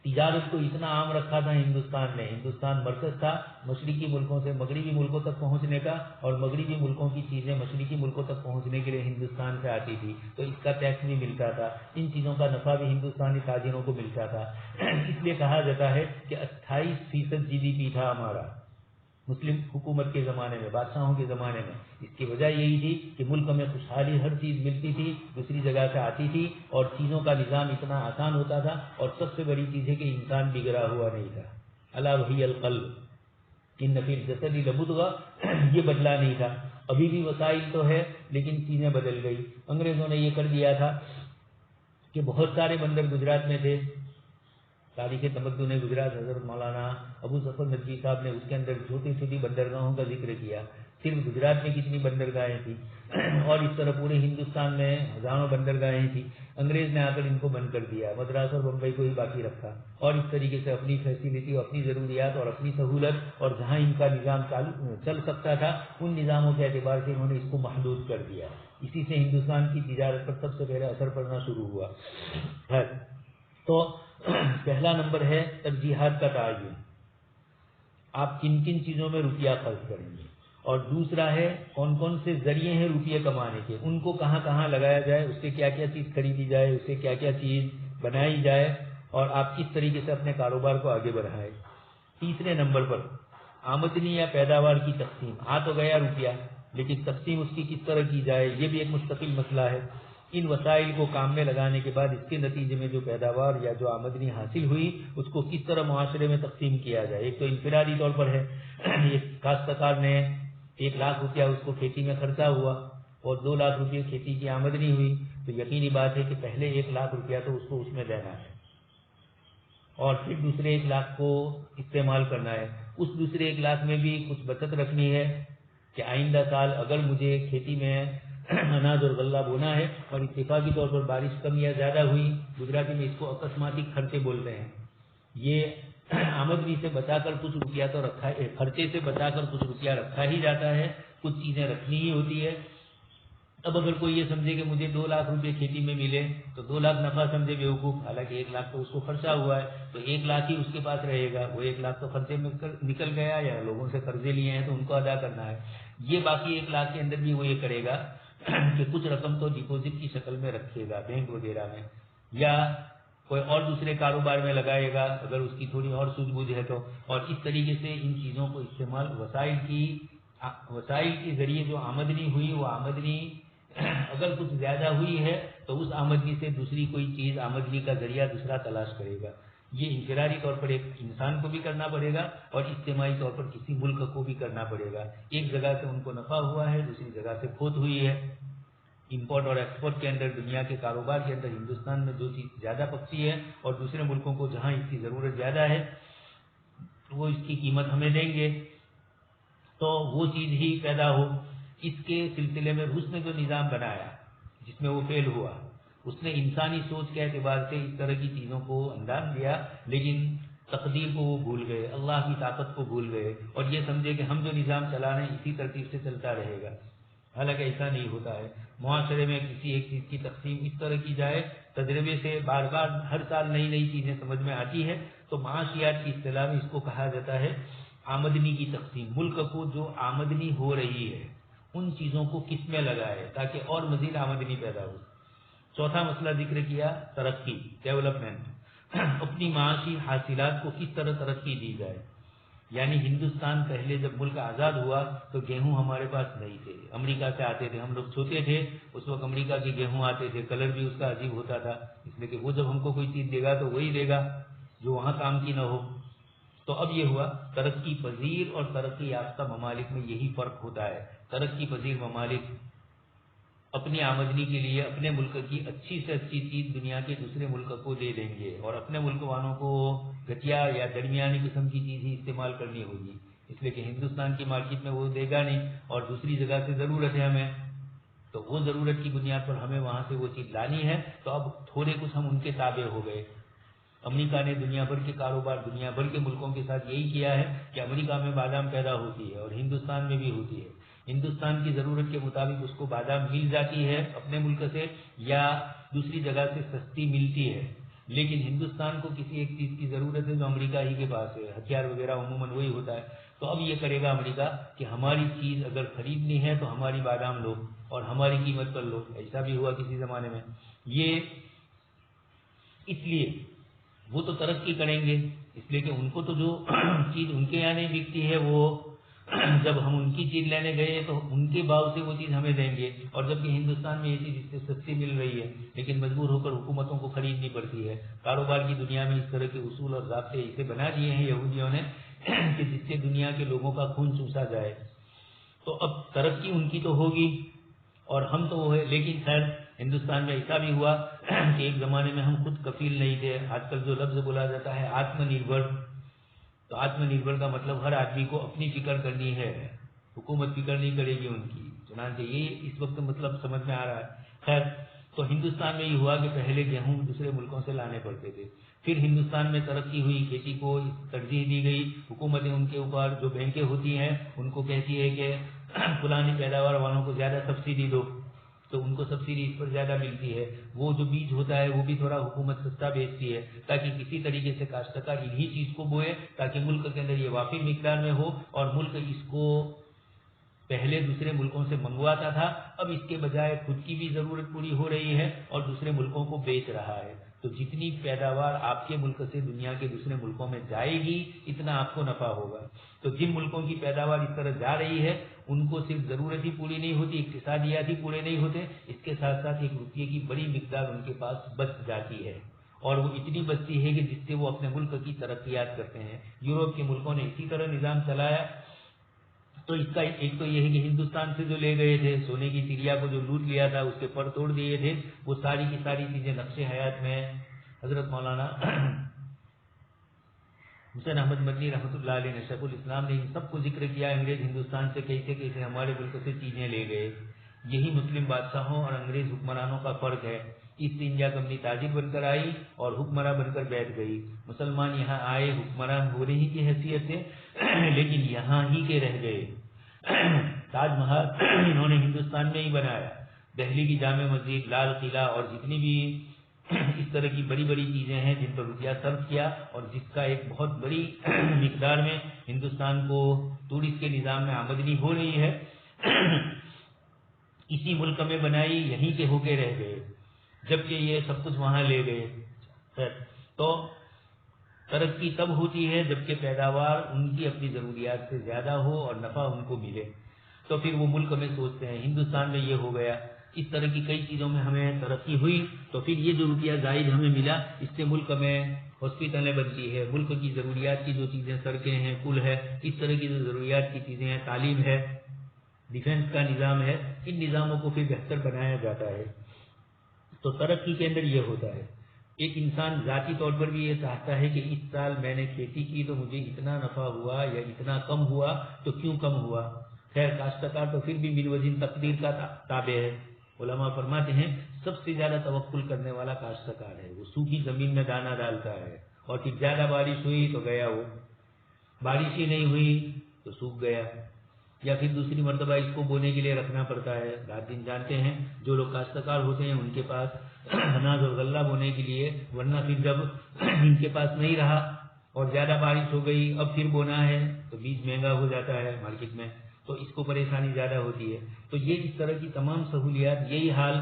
A: تجارت کو اتنا عام رکھا تھا ہندوستان نے، ہندوستان مرکز تھا مشرقی ملکوں سے مغربی ملکوں تک پہنچنے کا، اور مغربی ملکوں کی چیزیں مشرقی ملکوں تک پہنچنے کے لیے ہندوستان سے آتی تھی، تو اس کا ٹیکس بھی ملتا تھا، ان چیزوں کا نفع بھی ہندوستانی تاجروں کو ملتا تھا. اس لیے کہا جاتا ہے کہ 28% GDP تھا ہمارا مسلم حکومت کے زمانے میں، بادشاہوں کے زمانے میں. اس کی وجہ یہی تھی کہ ملک میں خوشحالی، ہر چیز ملتی تھی، دوسری جگہ سے آتی تھی، اور چیزوں کا نظام اتنا آسان ہوتا تھا. اور سب سے بڑی چیز ہے کہ انسان بگڑا ہوا نہیں تھا. الا وہی القلب ان فی الجسد لمضغہ، یہ بدلا نہیں تھا. ابھی بھی وسائل تو ہے لیکن چیزیں بدل گئی. انگریزوں نے یہ کر دیا تھا کہ بہت سارے بندر گجرات میں تھے. تاریخ تمدن گجرات حضرت مولانا ابو ظفر ندوی صاحب نے اس کے اندر چھوٹی چھوٹی بندرگاہوں کا ذکر کیا. صرف گجرات میں کتنی بندرگاہیں تھیں، اور اس طرح پورے ہندوستان میں ہزاروں بندرگاہیں تھیں. انگریز نے آ کر ان کو بند کر دیا، مدراس اور بمبئی کو ہی باقی رکھا، اور اس طریقے سے اپنی فیسلٹی، اپنی ضروریات اور اپنی سہولت، اور جہاں ان کا نظام چل سکتا تھا ان نظاموں کے اعتبار سے انہوں نے اس کو محدود کر دیا. اسی سے ہندوستان کی تجارت پر سب سے پہلے اثر پڑنا شروع ہوا. تو پہلا نمبر ہے ترجیحات کا تعین، آپ کن کن چیزوں میں روپیہ خرچ کریں گے. اور دوسرا ہے کون کون سے ذریعے ہیں روپیے کمانے کے، ان کو کہاں کہاں لگایا جائے، اس سے کیا کیا چیز خریدی جائے، اس سے کیا کیا چیز بنائی جائے، اور آپ کس طریقے سے اپنے کاروبار کو آگے بڑھائیں. تیسرے نمبر پر آمدنی یا پیداوار کی تقسیم. آ تو گیا روپیہ، لیکن تقسیم اس کی کس طرح کی جائے، یہ بھی ایک مستقل مسئلہ ہے. ان وسائل کو کام میں لگانے کے بعد اس کے نتیجے میں جو پیداوار یا جو آمدنی حاصل ہوئی اس کو کس طرح معاشرے میں تقسیم کیا جائے. ایک تو انفرادی طور پر ہے، ایک کاشتکار نے 1,00,000 روپیہ اس کو کھیتی میں خرچہ ہوا اور 2,00,000 روپئے کھیتی کی آمدنی ہوئی، تو یقینی بات ہے کہ پہلے 1,00,000 روپیہ تو اس کو اس میں دینا ہے، اور پھر دوسرے 1,00,000 کو استعمال کرنا ہے. اس دوسرے 1,00,000 میں بھی کچھ بچت رکھنی ہے کہ آئندہ سال اگر مجھے کھیتی میں اناج اور غلہ بونا ہے اور اتفاقی طور پر بارش کم یا زیادہ ہوئی، گجراتی میں اس کو اکسماتی خرچے بولتے ہیں، یہ آمدنی سے بچا کر کچھ روپیہ تو رکھا ہے، خرچے سے بچا کر کچھ روپیہ رکھا ہی جاتا ہے، کچھ چیزیں رکھنی ہی ہوتی ہے. اب اگر کوئی یہ سمجھے کہ مجھے 2,00,000 روپئے کھیتی میں ملے تو 2,00,000 نفع سمجھے بیوقوف، حالانکہ 1,00,000 تو اس کو خرچہ ہوا ہے، تو 1,00,000 ہی اس کے پاس رہے گا. وہ 1,00,000 تو خرچے میں نکل گیا، یا لوگوں سے قرضے لیے ہیں تو ان کو ادا کرنا ہے. یہ باقی 1,00,000 کے اندر بھی وہ یہ کرے گا کہ کچھ رقم تو ڈپوزٹ کی شکل میں رکھے گا بینک وغیرہ میں، یا کوئی اور دوسرے کاروبار میں لگائے گا اگر اس کی تھوڑی اور سوجھ بوجھ ہے تو. اور اس طریقے سے ان چیزوں کو استعمال، وسائل کے ذریعے جو آمدنی ہوئی وہ آمدنی اگر کچھ زیادہ ہوئی ہے تو اس آمدنی سے دوسری کوئی چیز آمدنی کا ذریعہ دوسرا تلاش کرے گا. یہ انفرادی طور پر ایک انسان کو بھی کرنا پڑے گا اور اجتماعی طور پر کسی ملک کو بھی کرنا پڑے گا. ایک جگہ سے ان کو نفع ہوا ہے، دوسری جگہ سے کھوٹ ہوئی ہے. امپورٹ اور ایکسپورٹ کے اندر، دنیا کے کاروبار کے اندر ہندوستان میں جو چیز زیادہ پکتی ہے اور دوسرے ملکوں کو جہاں اس کی ضرورت زیادہ ہے وہ اس کی قیمت ہمیں دیں گے تو وہ چیز ہی پیدا ہو. اس کے سلسلے میں روس نے جو نظام بنایا جس میں وہ فیل ہوا، اس نے انسانی سوچ کے اعتبار سے اس طرح کی چیزوں کو انجام دیا، لیکن تقدیر کو وہ بھول گئے، اللہ کی طاقت کو بھول گئے اور یہ سمجھے کہ ہم جو نظام چلا رہے ہیں اسی ترتیب سے چلتا رہے گا. حالانکہ ایسا نہیں ہوتا ہے. معاشرے میں کسی ایک چیز کی تقسیم اس طرح کی جائے، تجربے سے بار بار ہر سال نئی نئی چیزیں سمجھ میں آتی ہے، تو معاشیات کی اصطلاح میں اس کو کہا جاتا ہے آمدنی کی تقسیم. ملک کو جو آمدنی ہو رہی ہے ان چیزوں کو کس میں لگائے تاکہ اور مزید آمدنی پیدا ہو. چوتھا مسئلہ ذکر کیا ترقی، ڈیولپمنٹ. اپنی معاشی حاصلات کو کس طرح ترقی دی جائے. یعنی ہندوستان پہلے جب ملک آزاد ہوا تو گیہوں ہمارے پاس نہیں تھے، امریکہ سے آتے تھے. ہم لوگ چھوٹے تھے اس وقت امریکہ کے گیہوں آتے تھے، کلر بھی اس کا عجیب ہوتا تھا، اس لیے کہ وہ جب ہم کو کوئی چیز دے گا تو وہی دے گا جو وہاں کام کی نہ ہو. تو اب یہ ہوا ترقی پذیر اور ترقی یافتہ ممالک میں یہی فرق ہوتا ہے. ترقی پذیر ممالک اپنی آمدنی کے لیے اپنے ملک کی اچھی سے اچھی چیز دنیا کے دوسرے ملک کو دے دیں گے اور اپنے ملک والوں کو گھٹیا یا درمیانی قسم کی چیز ہی استعمال کرنی ہوگی، اس لیے کہ ہندوستان کی مارکیٹ میں وہ دے گا نہیں اور دوسری جگہ سے ضرورت ہے ہمیں، تو وہ ضرورت کی بنیاد پر ہمیں وہاں سے وہ چیز لانی ہے. تو اب تھوڑے کچھ ہم ان کے تابع ہو گئے. امریکہ نے دنیا بھر کے کاروبار دنیا بھر کے ملکوں کے ساتھ یہی کیا ہے کہ امریکہ میں بادام پیدا ہوتی ہے اور ہندوستان میں بھی ہوتی ہے. ہندوستان کی ضرورت کے مطابق اس کو بادام مل جاتی ہے اپنے ملک سے یا دوسری جگہ سے سستی ملتی ہے، لیکن ہندوستان کو کسی ایک چیز کی ضرورت ہے جو امریکہ ہی کے پاس ہے، ہتھیار وغیرہ عموماً وہی ہوتا ہے. تو اب یہ کرے گا امریکہ کہ ہماری چیز اگر خریدنی ہے تو ہماری بادام لو اور ہماری قیمت پر لو. ایسا بھی ہوا کسی زمانے میں. یہ اس لیے وہ تو ترقی کریں گے، اس لیے کہ ان کو تو جو چیز ان کے یہاں نہیں بکتی ہے وہ جب ہم ان کی چیز لینے گئے تو ان کے بھاؤ سے وہ چیز ہمیں دیں گے، اور جبکہ ہندوستان میں یہ چیز اس سے سستی مل رہی ہے لیکن مجبور ہو کر حکومتوں کو خریدنی پڑتی ہے. کاروبار کی دنیا میں اس طرح کے اصول اور ضابطے اسے بنا دیے ہیں یہودیوں نے کہ جس سے دنیا کے لوگوں کا خون چوسا جائے. تو اب ترقی ان کی تو ہوگی اور ہم تو وہ ہے، لیکن خیر ہندوستان میں ایسا بھی ہوا کہ ایک زمانے میں ہم خود کفیل نہیں تھے. آج کل جو لفظ بولا جاتا ہے آتم نربھر، تو آتم نربھر کا مطلب ہر آدمی کو اپنی فکر کرنی ہے، حکومت فکر نہیں کرے گی ان کی. چنانچہ یہ اس وقت مطلب سمجھ میں آ رہا ہے. خیر تو ہندوستان میں یہ ہوا کہ پہلے گیہوں دوسرے ملکوں سے لانے پڑتے تھے، پھر ہندوستان میں ترقی ہوئی، کھیتی کو ترجیح دی گئی. حکومتیں ان کے اوپر جو بینکیں ہوتی ہیں ان کو کہتی ہے کہ فلانی پیداوار والوں کو زیادہ سبسڈی دو، تو ان کو سبسڈی اس پر زیادہ ملتی ہے. وہ جو بیج ہوتا ہے وہ بھی تھوڑا حکومت سستا بیچتی ہے تاکہ کسی طریقے سے کاشتکار انہی چیز کو بوئے تاکہ ملک کے اندر یہ وافر مقدار میں ہو، اور ملک اس کو پہلے دوسرے ملکوں سے منگواتا تھا، اب اس کے بجائے خود کی بھی ضرورت پوری ہو رہی ہے اور دوسرے ملکوں کو بیچ رہا ہے. تو جتنی پیداوار آپ کے ملک سے دنیا کے دوسرے ملکوں میں جائے گی اتنا آپ کو نفع ہوگا. تو جن ملکوں کی پیداوار اس طرح جا رہی ہے ان کو صرف ضرورت ہی پوری نہیں ہوتی، اقتصادیات ہی پورے نہیں ہوتے، اس کے ساتھ ساتھ ایک روپیے کی بڑی مقدار ان کے پاس بچ جاتی ہے، اور وہ اتنی بچتی ہے کہ جس سے وہ اپنے ملک کی ترقیات کرتے ہیں. یورپ کے ملکوں نے اسی طرح نظام چلایا. تو اس کا ایک تو یہ ہے کہ ہندوستان سے جو لے گئے تھے سونے کی چڑیا کو جو لوٹ لیا تھا اس کے پر توڑ دیے تھے، وہ ساری کی ساری چیزیں نقش حیات میں حضرت مولانا حسین احمد مدنی رحمۃ اللہ علیہ نے شیخ الاسلام نے ان سب کو ذکر کیا. انگریز ہندوستان سے کیسے کیسے ہمارے ملک سے چیزیں لے گئے. یہی مسلم بادشاہوں اور انگریز حکمرانوں کا فرق ہے. ایسٹ انڈیا کمپنی تاجر بن کر آئی اور حکمراں بن کر بیٹھ گئی. مسلمان یہاں آئے حکمران ہونے ہی کی حیثیت سے لیکن یہاں ہی کے رہ گئے. تاج محل انہوں نے ہندوستان میں ہی بنایا، دہلی کی جامع مسجد، لال قلعہ اور جتنی بھی اس طرح کی بڑی بڑی چیزیں ہیں جن پر روپیہ صرف کیا اور جس کا ایک بہت بڑی مقدار میں ہندوستان کو ٹورسٹ کے نظام میں آمدنی ہو رہی ہے، اسی ملک میں بنائی، یہیں کے ہو کے رہ گئے جبکہ یہ سب کچھ وہاں لے گئے. تو ترقی تب ہوتی ہے جبکہ پیداوار ان کی اپنی ضروریات سے زیادہ ہو اور نفع ان کو ملے، تو پھر وہ ملک میں سوچتے ہیں. ہندوستان میں یہ ہو گیا. اس طرح کی کئی چیزوں میں ہمیں ترقی ہوئی، تو پھر یہ جو روپیہ زائد ہمیں ملا، اس سے ملک میں ہاسپٹلیں بنتی ہے، ملک کی ضروریات کی جو چیزیں، سڑکیں ہیں، پل ہے، اس طرح کی جو ضروریات کی چیزیں ہیں، تعلیم ہے، ڈیفنس کا نظام ہے، ان نظاموں کو پھر بہتر بنایا جاتا ہے۔ تو ترقی کے اندر یہ ہوتا ہے، ایک انسان ذاتی طور پر بھی یہ چاہتا ہے کہ اس سال میں نے کھیتی کی تو مجھے اتنا نفع ہوا یا اتنا کم ہوا، تو کیوں کم ہوا؟ خیر کاشتکار تو پھر بھی بالوزن تقدیر کا تابع ہے۔ علماء فرماتے ہیں سب سے زیادہ توکل کرنے والا کاشتکار ہے، وہ سوکھی زمین میں دانہ ڈالتا ہے، اور پھر زیادہ بارش ہوئی تو گیا وہ، بارش ہی نہیں ہوئی تو سوکھ گیا، یا پھر دوسری مرتبہ اس کو بونے کے لیے رکھنا پڑتا ہے۔ رات دن جانتے ہیں جو لوگ کاشتکار ہوتے ہیں ان کے پاس اناج اور غلہ بونے کے لیے، ورنہ پھر جب ان کے پاس نہیں رہا اور زیادہ بارش ہو گئی اب پھر بونا ہے تو بیج مہنگا ہو جاتا ہے مارکیٹ میں، تو اس کو پریشانی زیادہ ہوتی ہے۔ تو یہ اس طرح کی تمام سہولیات، یہی حال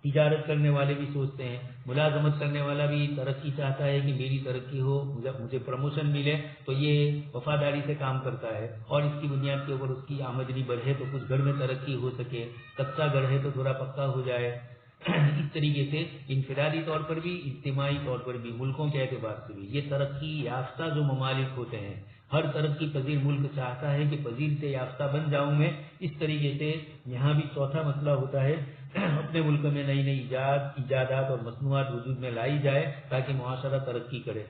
A: تجارت کرنے والے بھی سوچتے ہیں، ملازمت کرنے والا بھی ترقی چاہتا ہے کہ میری ترقی ہو، مجھے پروموشن ملے، تو یہ وفاداری سے کام کرتا ہے، اور اس کی بنیاد کے اوپر اس کی آمدنی بڑھے تو کچھ گھر میں ترقی ہو سکے، کچا گھر ہے تو تھوڑا پکا ہو جائے۔ اس طریقے سے انفرادی طور پر بھی، اجتماعی طور پر بھی، ملکوں کے اعتبار سے بھی، یہ ترقی یافتہ جو ممالک ہوتے ہیں، ہر ترقی پذیر ملک چاہتا ہے کہ پذیر سے یافتہ بن جاؤں میں۔ اس طریقے سے یہاں بھی چوتھا مسئلہ ہوتا ہے، اپنے ملک میں نئی نئی ایجادات اور مصنوعات وجود میں لائی جائے تاکہ معاشرہ ترقی کرے۔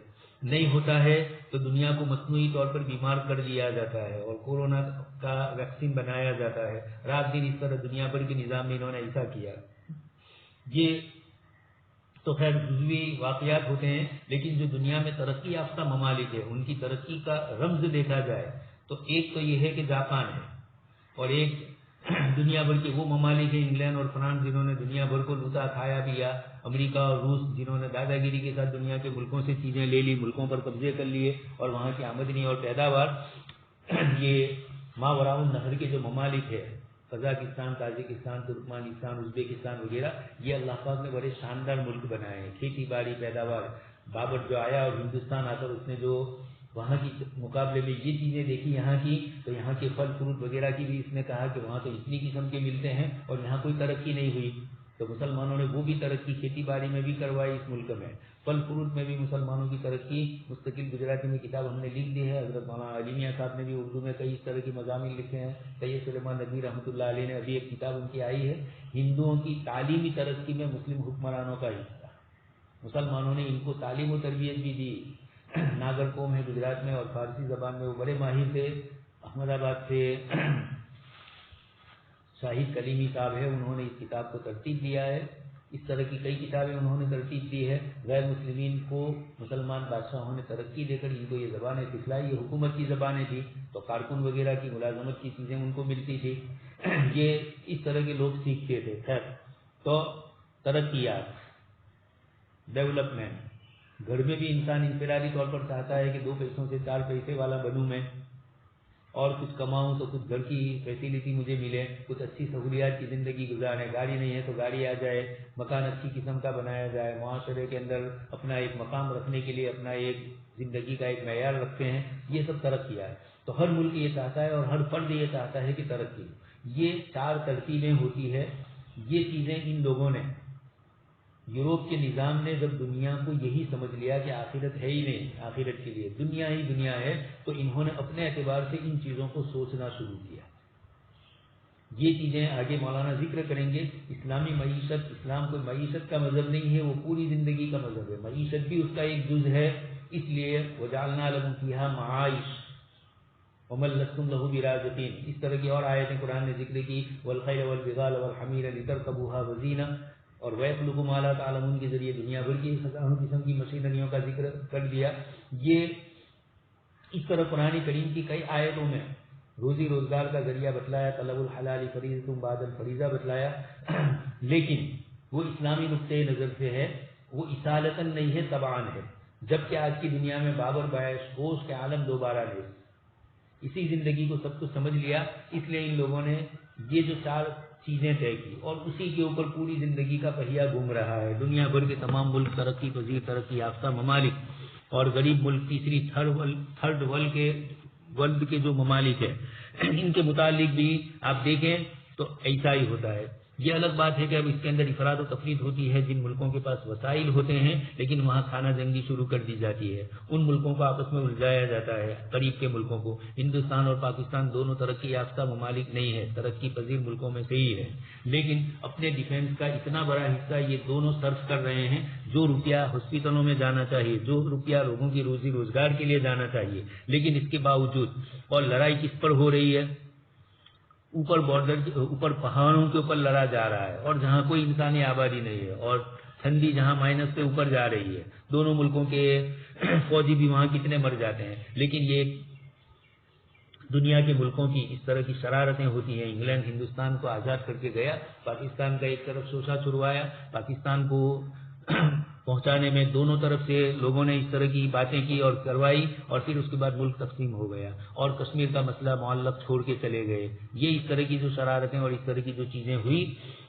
A: نہیں ہوتا ہے تو دنیا کو مصنوعی طور پر بیمار کر دیا جاتا ہے اور کورونا کا ویکسین بنایا جاتا ہے۔ رات دن اس طرح دنیا بھر کے نظام میں انہوں نے ایسا کیا۔ یہ تو خیر جزوی واقعات ہوتے ہیں، لیکن جو دنیا میں ترقی یافتہ ممالک ہے ان کی ترقی کا رمز دیکھا جائے تو ایک تو یہ ہے کہ جاپان ہے، اور ایک دنیا بھر کے وہ ممالک ہیں انگلینڈ اور فرانس جنہوں نے دنیا بھر کو لوٹا کھایا پیا، امریکہ اور روس جنہوں نے دادا گیری کے ساتھ دنیا کے ملکوں سے چیزیں لے لی، ملکوں پر قبضے کر لیے، اور وہاں کی آمدنی اور پیداوار، یہ ماوراء النہر کے جو ممالک ہے، قزاقستان، تاجکستان، ترکمانستان، ازبیکستان وغیرہ، یہ اللہ پاک نے بڑے شاندار ملک بنائے ہیں، کھیتی باڑی، پیداوار۔ بابر جو آیا اور ہندوستان آ کر اس نے جو وہاں کی مقابلے میں یہ چیزیں دیکھی یہاں کی، تو یہاں کے پھل فروٹ وغیرہ کی بھی اس نے کہا کہ وہاں تو اتنی قسم کے ملتے ہیں اور یہاں کوئی ترقی نہیں ہوئی، تو مسلمانوں نے وہ بھی ترقی کھیتی باڑی میں بھی کروائی اس ملک میں، پھل فروٹ میں بھی مسلمانوں کی ترقی مستقل۔ گجراتی میں کتاب ہم نے لکھ دی ہے، حضرت مولانا علی میاں صاحب نے بھی اردو میں کئی اس طرح کے مضامین لکھے ہیں، سید سلیمان ندوی رحمۃ اللہ علیہ نے ابھی ایک کتاب ان کی آئی ہے، ہندوؤں کی تعلیمی ترقی میں مسلم حکمرانوں کا حصہ۔ مسلمانوں نے ان کو تعلیم و تربیت بھی دی۔ ناگر قوم ہے گجرات میں اور فارسی زبان میں وہ بڑے ماہر تھے، احمد آباد سے شاہد کلیمی صاحب ہے، انہوں نے اس کتاب کو ترتیب دیا ہے۔ اس طرح کی کئی کتابیں انہوں نے ترتیب دی ہے۔ غیر مسلمین کو مسلمان بادشاہوں نے ترقی دے کر ان کو یہ زبانیں سکھلائی، یہ حکومت کی زبانیں تھی، تو کارکن وغیرہ کی ملازمت کی چیزیں ان کو ملتی تھی، یہ اس طرح کے لوگ سیکھتے تھے۔ خیر تو ترقیات، ڈیولپمنٹ، گھر میں بھی انسان انفرادی طور پر چاہتا ہے کہ 2 پیسوں سے 4 پیسے والا بنوں میں، اور کچھ کماؤں تو کچھ گھر کی فیسیلیٹی مجھے ملے، کچھ اچھی سہولیات کی زندگی گزارے، گاڑی نہیں ہے تو گاڑی آ جائے، مکان اچھی قسم کا بنایا جائے، معاشرے کے اندر اپنا ایک مقام رکھنے کے لیے اپنا ایک زندگی کا ایک معیار رکھتے ہیں، یہ سب ترقی ہے۔ تو ہر ملک یہ چاہتا ہے اور ہر فرد یہ چاہتا ہے کہ ترقی، یہ 4 ترتیبیں ہوتی ہے۔ یہ چیزیں ان لوگوں نے، یورپ کے نظام نے جب دنیا کو یہی سمجھ لیا کہ آخرت ہے ہی نہیں، آخرت کے لیے دنیا ہی دنیا ہے، تو انہوں نے اپنے اعتبار سے ان چیزوں کو سوچنا شروع کیا۔ یہ چیزیں آگے مولانا ذکر کریں گے۔ اسلامی معیشت، اسلام کوئی معیشت کا مذہب نہیں ہے، وہ پوری زندگی کا مذہب ہے، معیشت بھی اس کا ایک جز ہے، اس لیے وجعلنا لکم فیہا معائش ومن لستم لہ برازقین، اس طرح کی اور آیتیں قرآن نے ذکر کی، والخیل والبغال والحمیر لترکبوها وزینہ، اور وَيَخْلُقُ مَا لَا تَعْلَمُونَ کے ذریعے دنیا بھر کی ہزاروں قسم کی مشینریوں کا ذکر کر دیا۔ یہ اس طرح قرآن کریم کی کئی آیتوں میں روزی روزگار کا ذریعہ بتلایا، طلب الحلال فریضۃ بعد الفریضہ بتلایا، لیکن وہ اسلامی نقطۂ نظر سے ہے، وہ اصالتاً نہیں ہے، تبعاً ہے۔ جبکہ آج کی دنیا میں بابر باعث ہوش کے عالم دوبارہ لے، اسی زندگی کو سب کچھ سمجھ لیا، اس لیے ان لوگوں نے یہ جو 4 چیزیں طے کی اور اسی کے اوپر پوری زندگی کا پہیہ گھوم رہا ہے۔ دنیا بھر کے تمام ملک، ترقی پذیر، ترقی یافتہ ممالک اور غریب ملک، تیسری تھرڈ ورلڈ کے جو ممالک ہیں، ان کے متعلق بھی آپ دیکھیں تو ایسا ہی ہوتا ہے۔ یہ الگ بات ہے کہ اب اس کے اندر افراد و تفرید ہوتی ہے. جن ملکوں کے پاس وسائل ہوتے ہیں لیکن وہاں خانہ جنگی شروع کر دی جاتی ہے, ان ملکوں کو آپس میں الجھایا جاتا ہے. قریب کے ملکوں کو, ہندوستان اور پاکستان دونوں ترقی یافتہ ممالک نہیں ہے, ترقی پذیر ملکوں میں سے ہی ہے, لیکن اپنے ڈیفینس کا اتنا بڑا حصہ یہ دونوں صرف کر رہے ہیں. جو روپیہ ہاسپٹلوں میں جانا چاہیے, جو روپیہ لوگوں کی روزی روزگار کے لیے جانا چاہیے, لیکن اس کے باوجود, اور لڑائی کس پر ہو رہی ہے, اوپر بارڈر, اوپر پہاڑوں کے اوپر لڑا جا رہا ہے, اور جہاں کوئی انسانی آبادی نہیں ہے, اور ٹھنڈی جہاں مائنس سے اوپر جا رہی ہے. دونوں ملکوں کے فوجی بھی وہاں کتنے مر جاتے ہیں. لیکن یہ دنیا کے ملکوں کی اس طرح کی شرارتیں ہوتی ہیں. انگلینڈ ہندوستان کو آزاد کر کے گیا, پاکستان کا ایک طرف شوشہ چھڑوایا, پاکستان کو پہنچانے میں دونوں طرف سے لوگوں نے اس طرح کی باتیں کی اور کروائی, اور پھر اس کے بعد ملک تقسیم ہو گیا اور کشمیر کا مسئلہ معلق چھوڑ کے چلے گئے. یہ اس طرح کی جو شرارتیں اور اس طرح کی جو چیزیں ہوئی,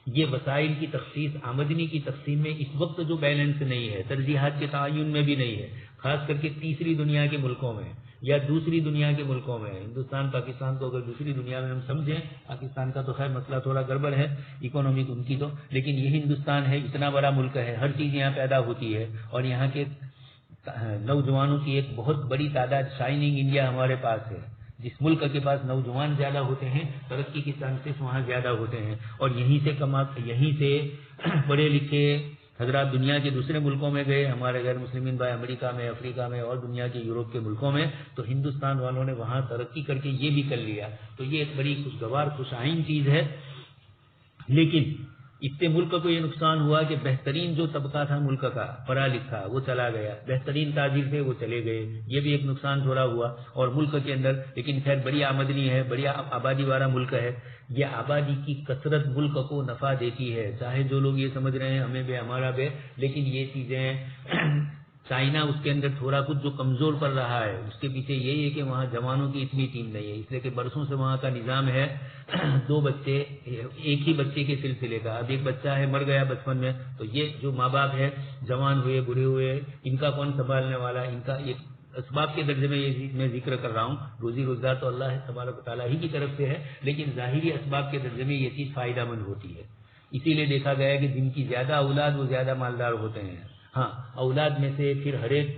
A: یہ وسائل کی تخصیص, آمدنی کی تقسیم میں اس وقت جو بیلنس نہیں ہے, ترجیحات کے تعین میں بھی نہیں ہے, خاص کر کے تیسری دنیا کے ملکوں میں یا دوسری دنیا کے ملکوں میں. ہندوستان پاکستان کو اگر دوسری دنیا میں ہم سمجھیں, پاکستان کا تو خیر مسئلہ تھوڑا گڑبڑ ہے اکنامک ان کی تو, لیکن یہ ہندوستان ہے, اتنا بڑا ملک ہے, ہر چیز یہاں پیدا ہوتی ہے, اور یہاں کے نوجوانوں کی ایک بہت بڑی تعداد, شائننگ انڈیا ہمارے پاس ہے. جس ملک کے پاس نوجوان زیادہ ہوتے ہیں, ترقی کے چانسز وہاں زیادہ ہوتے ہیں, اور یہیں سے پڑھے لکھے حضرات دنیا کے دوسرے ملکوں میں گئے, ہمارے غیر مسلمین بھائی امریکہ میں, افریقہ میں اور دنیا کے یورپ کے ملکوں میں, تو ہندوستان والوں نے وہاں ترقی کر کے یہ بھی کر لیا. تو یہ ایک بڑی خوشگوار خوش آئین چیز ہے. لیکن اس سے ملک کو یہ نقصان ہوا کہ بہترین جو طبقہ تھا ملک کا, پڑھا لکھا, وہ چلا گیا, بہترین تاجر تھے وہ چلے گئے, یہ بھی ایک نقصان تھوڑا ہوا. اور ملک کے اندر لیکن خیر بڑی آمدنی ہے, بڑی آبادی والا ملک ہے. یہ آبادی کی کثرت ملک کو نفع دیتی ہے, چاہے جو لوگ یہ سمجھ رہے ہیں ہمیں بے ہمارا بے, لیکن یہ چیزیں چائنا اس کے اندر تھوڑا کچھ جو کمزور پڑ رہا ہے, اس کے پیچھے یہی ہے کہ وہاں جوانوں کی اتنی ٹیم نہیں ہے, اس لیے کہ برسوں سے وہاں کا نظام ہے 2 بچے ایک ہی بچے کے سلسلے کا. اب ایک بچہ ہے مر گیا بچپن میں, تو یہ جو ماں باپ ہے, جوان ہوئے بوڑھے ہوئے, ان کا کون سنبھالنے والا, ان کا ایک اسباب کے درجے میں یہ میں ذکر کر رہا ہوں. روزی روزگار تو اللہ تبارک و تعالیٰ ہی کی طرف سے ہے, لیکن ظاہری اسباب کے درجے میں یہ چیز فائدہ مند ہوتی ہے. اسی لیے دیکھا گیا کہ جن کی زیادہ اولاد وہ زیادہ مالدار ہوتے ہیں. ہاں, اولاد میں سے پھر ہر ایک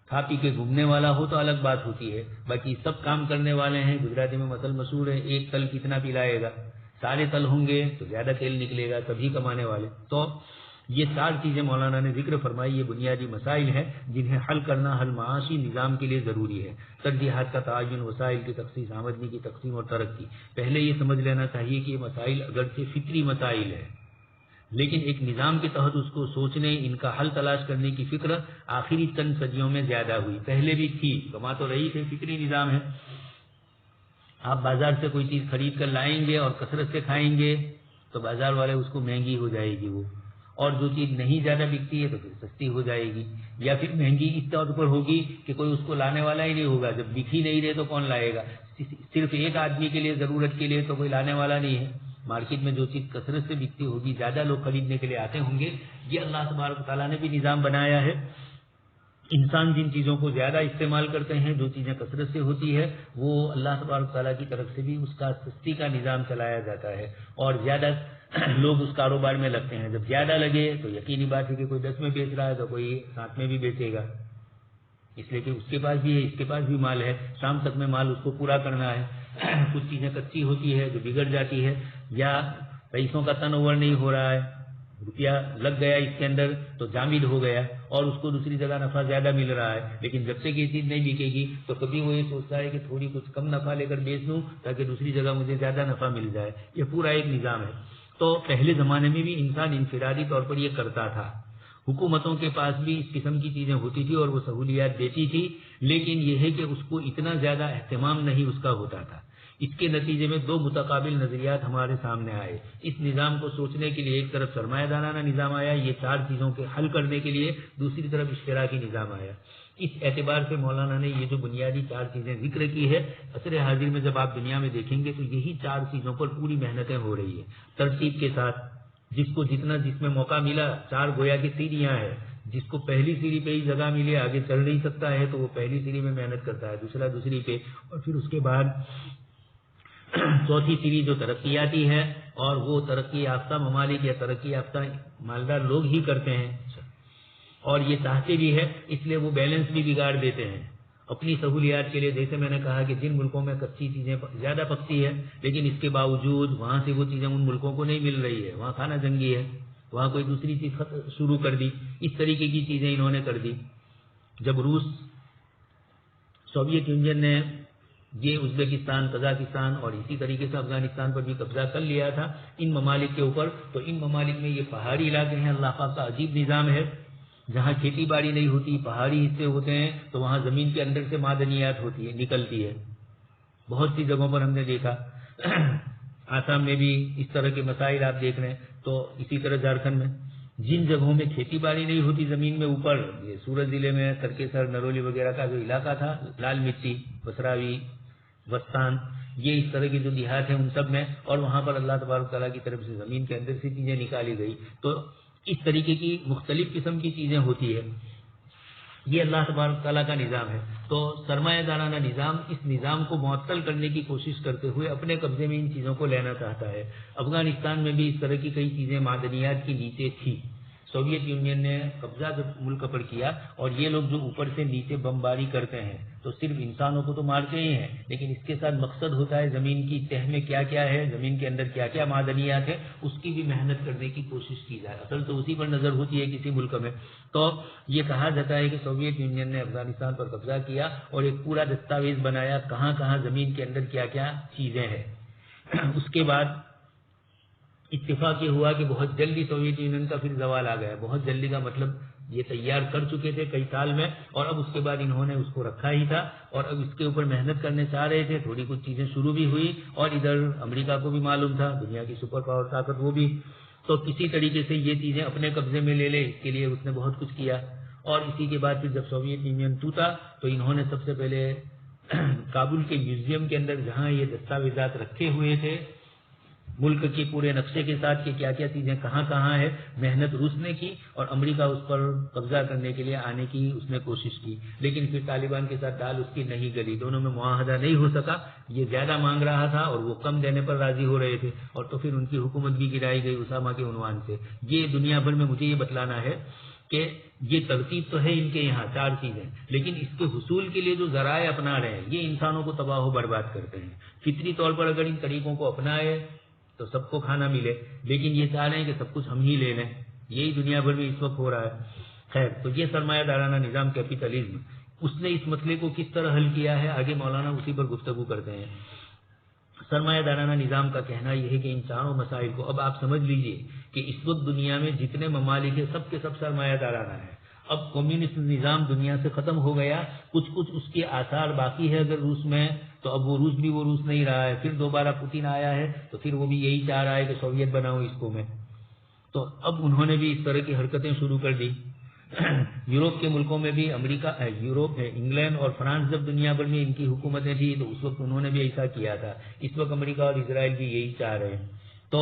A: کھا پی کے گھومنے والا ہو تو الگ بات ہوتی ہے, باقی سب کام کرنے والے ہیں. گجراتی میں مثل مشہور ہے, ایک تل کتنا پلائے گا, سارے تل ہوں گے تو زیادہ تیل نکلے گا, سبھی کمانے والے. تو یہ 4 چیزیں مولانا نے ذکر فرمائی, یہ بنیادی مسائل ہیں جنہیں حل کرنا حل معاشی نظام کے لیے ضروری ہے. ترجیحات کا تعین, وسائل کی تخصیص, آمدنی کی تقسیم اور ترقی. پہلے یہ سمجھ لینا چاہیے کہ یہ مسائل اگرچہ فطری مسائل ہیں, لیکن ایک نظام کے تحت اس کو سوچنے, ان کا حل تلاش کرنے کی فکر آخری چند صدیوں میں زیادہ ہوئی. پہلے بھی تھی, کما تو رہی تھی, فطری نظام ہے. آپ بازار سے کوئی چیز خرید کر لائیں گے اور کثرت سے کھائیں گے تو بازار والے اس کو مہنگی ہو جائے گی وہ, اور جو چیز نہیں زیادہ بکتی ہے تو پھر سستی ہو جائے گی, یا پھر مہنگی اس طور پر ہوگی کہ کوئی اس کو لانے والا ہی نہیں ہوگا. جب بک ہی نہیں رہے تو کون لائے گا, صرف ایک آدمی کے لیے ضرورت کے لیے تو کوئی لانے والا نہیں ہے. مارکیٹ میں جو چیز کثرت سے بکتی ہوگی, زیادہ لوگ خریدنے کے لیے آتے ہوں گے. یہ اللہ تبارک و تعالیٰ نے بھی نظام بنایا ہے. انسان جن چیزوں کو زیادہ استعمال کرتے ہیں, جو چیزیں کثرت سے ہوتی ہے, وہ اللہ تبارک و تعالیٰ کی طرف سے بھی اس کا سستی کا نظام چلایا جاتا ہے, اور زیادہ لوگ اس کاروبار میں لگتے ہیں. جب زیادہ لگے تو یقینی بات ہے کہ کوئی 10 میں بیچ رہا ہے تو کوئی 7 میں بھی بیچے گا, اس لیے کہ اس کے پاس بھی ہے, اس کے پاس بھی مال ہے, شام تک میں مال اس کو پورا کرنا ہے. کچھ چیزیں کچی ہوتی ہے جو بگڑ جاتی ہے, یا پیسوں کا ٹرن اوور نہیں ہو رہا ہے, روپیہ لگ گیا اس کے اندر تو جامد ہو گیا, اور اس کو دوسری جگہ نفع زیادہ مل رہا ہے. لیکن جب تک یہ چیز نہیں بکے گی تو کبھی وہ یہ سوچتا ہے کہ تھوڑی کچھ کم نفع لے کر بیچ دوں تاکہ دوسری جگہ مجھے زیادہ نفع مل جائے. یہ پورا ایک نظام ہے. تو پہلے زمانے میں بھی انسان انفرادی طور پر یہ کرتا تھا. حکومتوں کے پاس بھی اس قسم کی چیزیں ہوتی تھی اور وہ سہولیات دیتی تھی, لیکن یہ ہے کہ اس کو اتنا زیادہ اہتمام نہیں اس کا ہوتا تھا. اس کے نتیجے میں 2 متقابل نظریات ہمارے سامنے آئے. اس نظام کو سوچنے کے لیے ایک طرف سرمایہ دارانہ نظام آیا, یہ 4 چیزوں کے حل کرنے کے لیے دوسری طرف اشتراکی نظام آیا. اس اعتبار سے مولانا نے یہ جو بنیادی 4 چیزیں ذکر کی ہے, عصر حاضر میں جب آپ دنیا میں دیکھیں گے تو یہی 4 چیزوں پر پوری محنتیں ہو رہی ہے ترتیب کے ساتھ. جس کو جتنا جس میں موقع ملا, 4 گویا کی سیڑھیاں ہیں, جس کو پہلی سیڑھی پہ ہی جگہ ملے, آگے چل نہیں سکتا ہے تو وہ پہلی سیڑھی میں محنت کرتا ہے, دوسرا دوسری پہ, اور پھر اس کے بعد چوتھی سیڑھی جو ترقیاتی ہے, اور وہ ترقی یافتہ ممالک یا ترقی یافتہ مالدار لوگ ہی کرتے ہیں، اور یہ چاہتے بھی ہے، اس لیے وہ بیلنس بھی بگاڑ دیتے ہیں اپنی سہولیات کے لیے. جیسے میں نے کہا کہ جن ملکوں میں کچی چیزیں زیادہ پکتی ہے، لیکن اس کے باوجود وہاں سے وہ چیزیں ان ملکوں کو نہیں مل رہی ہے، وہاں کھانا جنگی ہے، وہاں کوئی دوسری چیز شروع کر دی. اس طریقے کی چیزیں انہوں نے کر دی. جب روس سوویت یونین نے یہ ازبکستان، قزاقستان اور اسی طریقے سے افغانستان پر بھی قبضہ کر لیا تھا ان ممالک کے اوپر، تو ان ممالک میں یہ پہاڑی علاقے ہیں. اللہ پاک کا عجیب نظام ہے، جہاں کھیتی باڑی نہیں ہوتی، پہاڑی حصے ہوتے ہیں، تو وہاں زمین کے اندر سے معدنیات ہوتی ہے، نکلتی ہے. بہت سی جگہوں پر ہم نے دیکھا. آسام میں بھی اس طرح کے مسائل آپ دیکھ رہے ہیں. تو اسی طرح جھارکھنڈ میں جن جگہوں میں کھیتی باڑی نہیں ہوتی زمین میں اوپر، یہ سورت ضلع میں ترکیسر، نرولی وغیرہ کا جو علاقہ تھا، لال مٹی، بسراوی، وستان، یہ اس طرح کے جو دیہات ہیں ان سب میں، اور وہاں پر اللہ تبارک تعالیٰ کی طرف سے زمین کے اندر سے چیزیں نکالی گئی. تو اس طریقے کی مختلف قسم کی چیزیں ہوتی ہے. یہ اللہ تبارک تعالیٰ کا نظام ہے. تو سرمایہ دارانہ نظام اس نظام کو معطل کرنے کی کوشش کرتے ہوئے اپنے قبضے میں ان چیزوں کو لینا چاہتا ہے. افغانستان میں بھی اس طرح کی کئی چیزیں معدنیات کے نیچے تھی. سوویت یونین نے قبضہ جب ملک پر کیا، اور یہ لوگ جو اوپر سے نیچے بمباری کرتے ہیں تو صرف انسانوں کو تو مارتے ہی ہیں، لیکن اس کے ساتھ مقصد ہوتا ہے زمین کی تہ میں کیا کیا ہے، زمین کے اندر کیا کیا معدنیات ہے، اس کی بھی محنت کرنے کی کوشش کی جائے. اصل تو اسی پر نظر ہوتی ہے کسی ملک میں. تو یہ کہا جاتا ہے کہ سوویت یونین نے افغانستان پر قبضہ کیا اور ایک پورا دستاویز بنایا کہاں کہاں زمین کے اندر کیا کیا چیزیں ہیں. اس کے بعد اتفاق یہ ہوا کہ بہت جلدی سوویت یونین کا پھر زوال آ گیا. بہت جلدی کا مطلب یہ تیار کر چکے تھے کئی سال میں، اور اب اس کے بعد انہوں نے اس کو رکھا ہی تھا، اور اب اس کے اوپر محنت کرنے چاہ رہے تھے. تھوڑی کچھ چیزیں شروع بھی ہوئی، اور ادھر امریکہ کو بھی معلوم تھا، دنیا کی سپر پاور طاقت وہ بھی، تو کسی طریقے سے یہ چیزیں اپنے قبضے میں لے لے، اس کے لیے اس نے بہت کچھ کیا. اور اسی کے بعد پھر جب سوویت یونین ٹوٹا تو انہوں نے سب سے پہلے کابل کے میوزیم کے اندر جہاں یہ دستاویزات رکھے ہوئے تھے ملک کے پورے نقشے کے ساتھ کہ کیا کیا چیزیں کہاں کہاں ہے، محنت روس نے کی، اور امریکہ اس پر قبضہ کرنے کے لیے آنے کی اس نے کوشش کی. لیکن پھر طالبان کے ساتھ دال اس کی نہیں گلی، دونوں میں معاہدہ نہیں ہو سکا. یہ زیادہ مانگ رہا تھا اور وہ کم دینے پر راضی ہو رہے تھے، اور تو پھر ان کی حکومت بھی گرائی گئی اسامہ کے عنوان سے. یہ دنیا بھر میں مجھے یہ بتلانا ہے کہ یہ ترتیب تو ہے ان کے یہاں 4 چیزیں، لیکن اس کے حصول کے لیے جو ذرائع اپنا رہے ہیں یہ انسانوں کو تباہ و برباد کرتے ہیں. فطری طور پر اگر ان طریقوں کو اپنائے تو سب کو کھانا ملے، لیکن یہ چاہ رہے ہیں کہ سب کچھ ہم ہی لے لیں. یہی دنیا بھر میں اس وقت ہو رہا ہے. خیر، تو یہ سرمایہ دارانہ نظام کیپیٹلزم، اس نے اس مسئلے کو کس طرح حل کیا ہے آگے مولانا اسی پر گفتگو کرتے ہیں. سرمایہ دارانہ نظام کا کہنا یہ ہے کہ ان چاروں مسائل کو اب آپ سمجھ لیجئے کہ اس وقت دنیا میں جتنے ممالک ہیں سب کے سب سرمایہ دارانہ ہیں. اب کمیونسٹ نظام دنیا سے ختم ہو گیا، کچھ اس کے آثار باقی ہے اگر روس میں، تو اب وہ روس بھی وہ روس نہیں رہا ہے. پھر دوبارہ پوتین آیا ہے تو پھر وہ بھی یہی چاہ رہا ہے کہ سوویت بناؤ اس کو میں. تو اب انہوں نے بھی اس طرح کی حرکتیں شروع کر دی. یورپ کے ملکوں میں بھی، امریکہ، یورپ ہے، انگلینڈ اور فرانس، جب دنیا بھر میں ان کی حکومتیں تھی تو اس وقت انہوں نے بھی ایسا کیا تھا. اس وقت امریکہ اور اسرائیل بھی یہی چاہ رہے ہیں. تو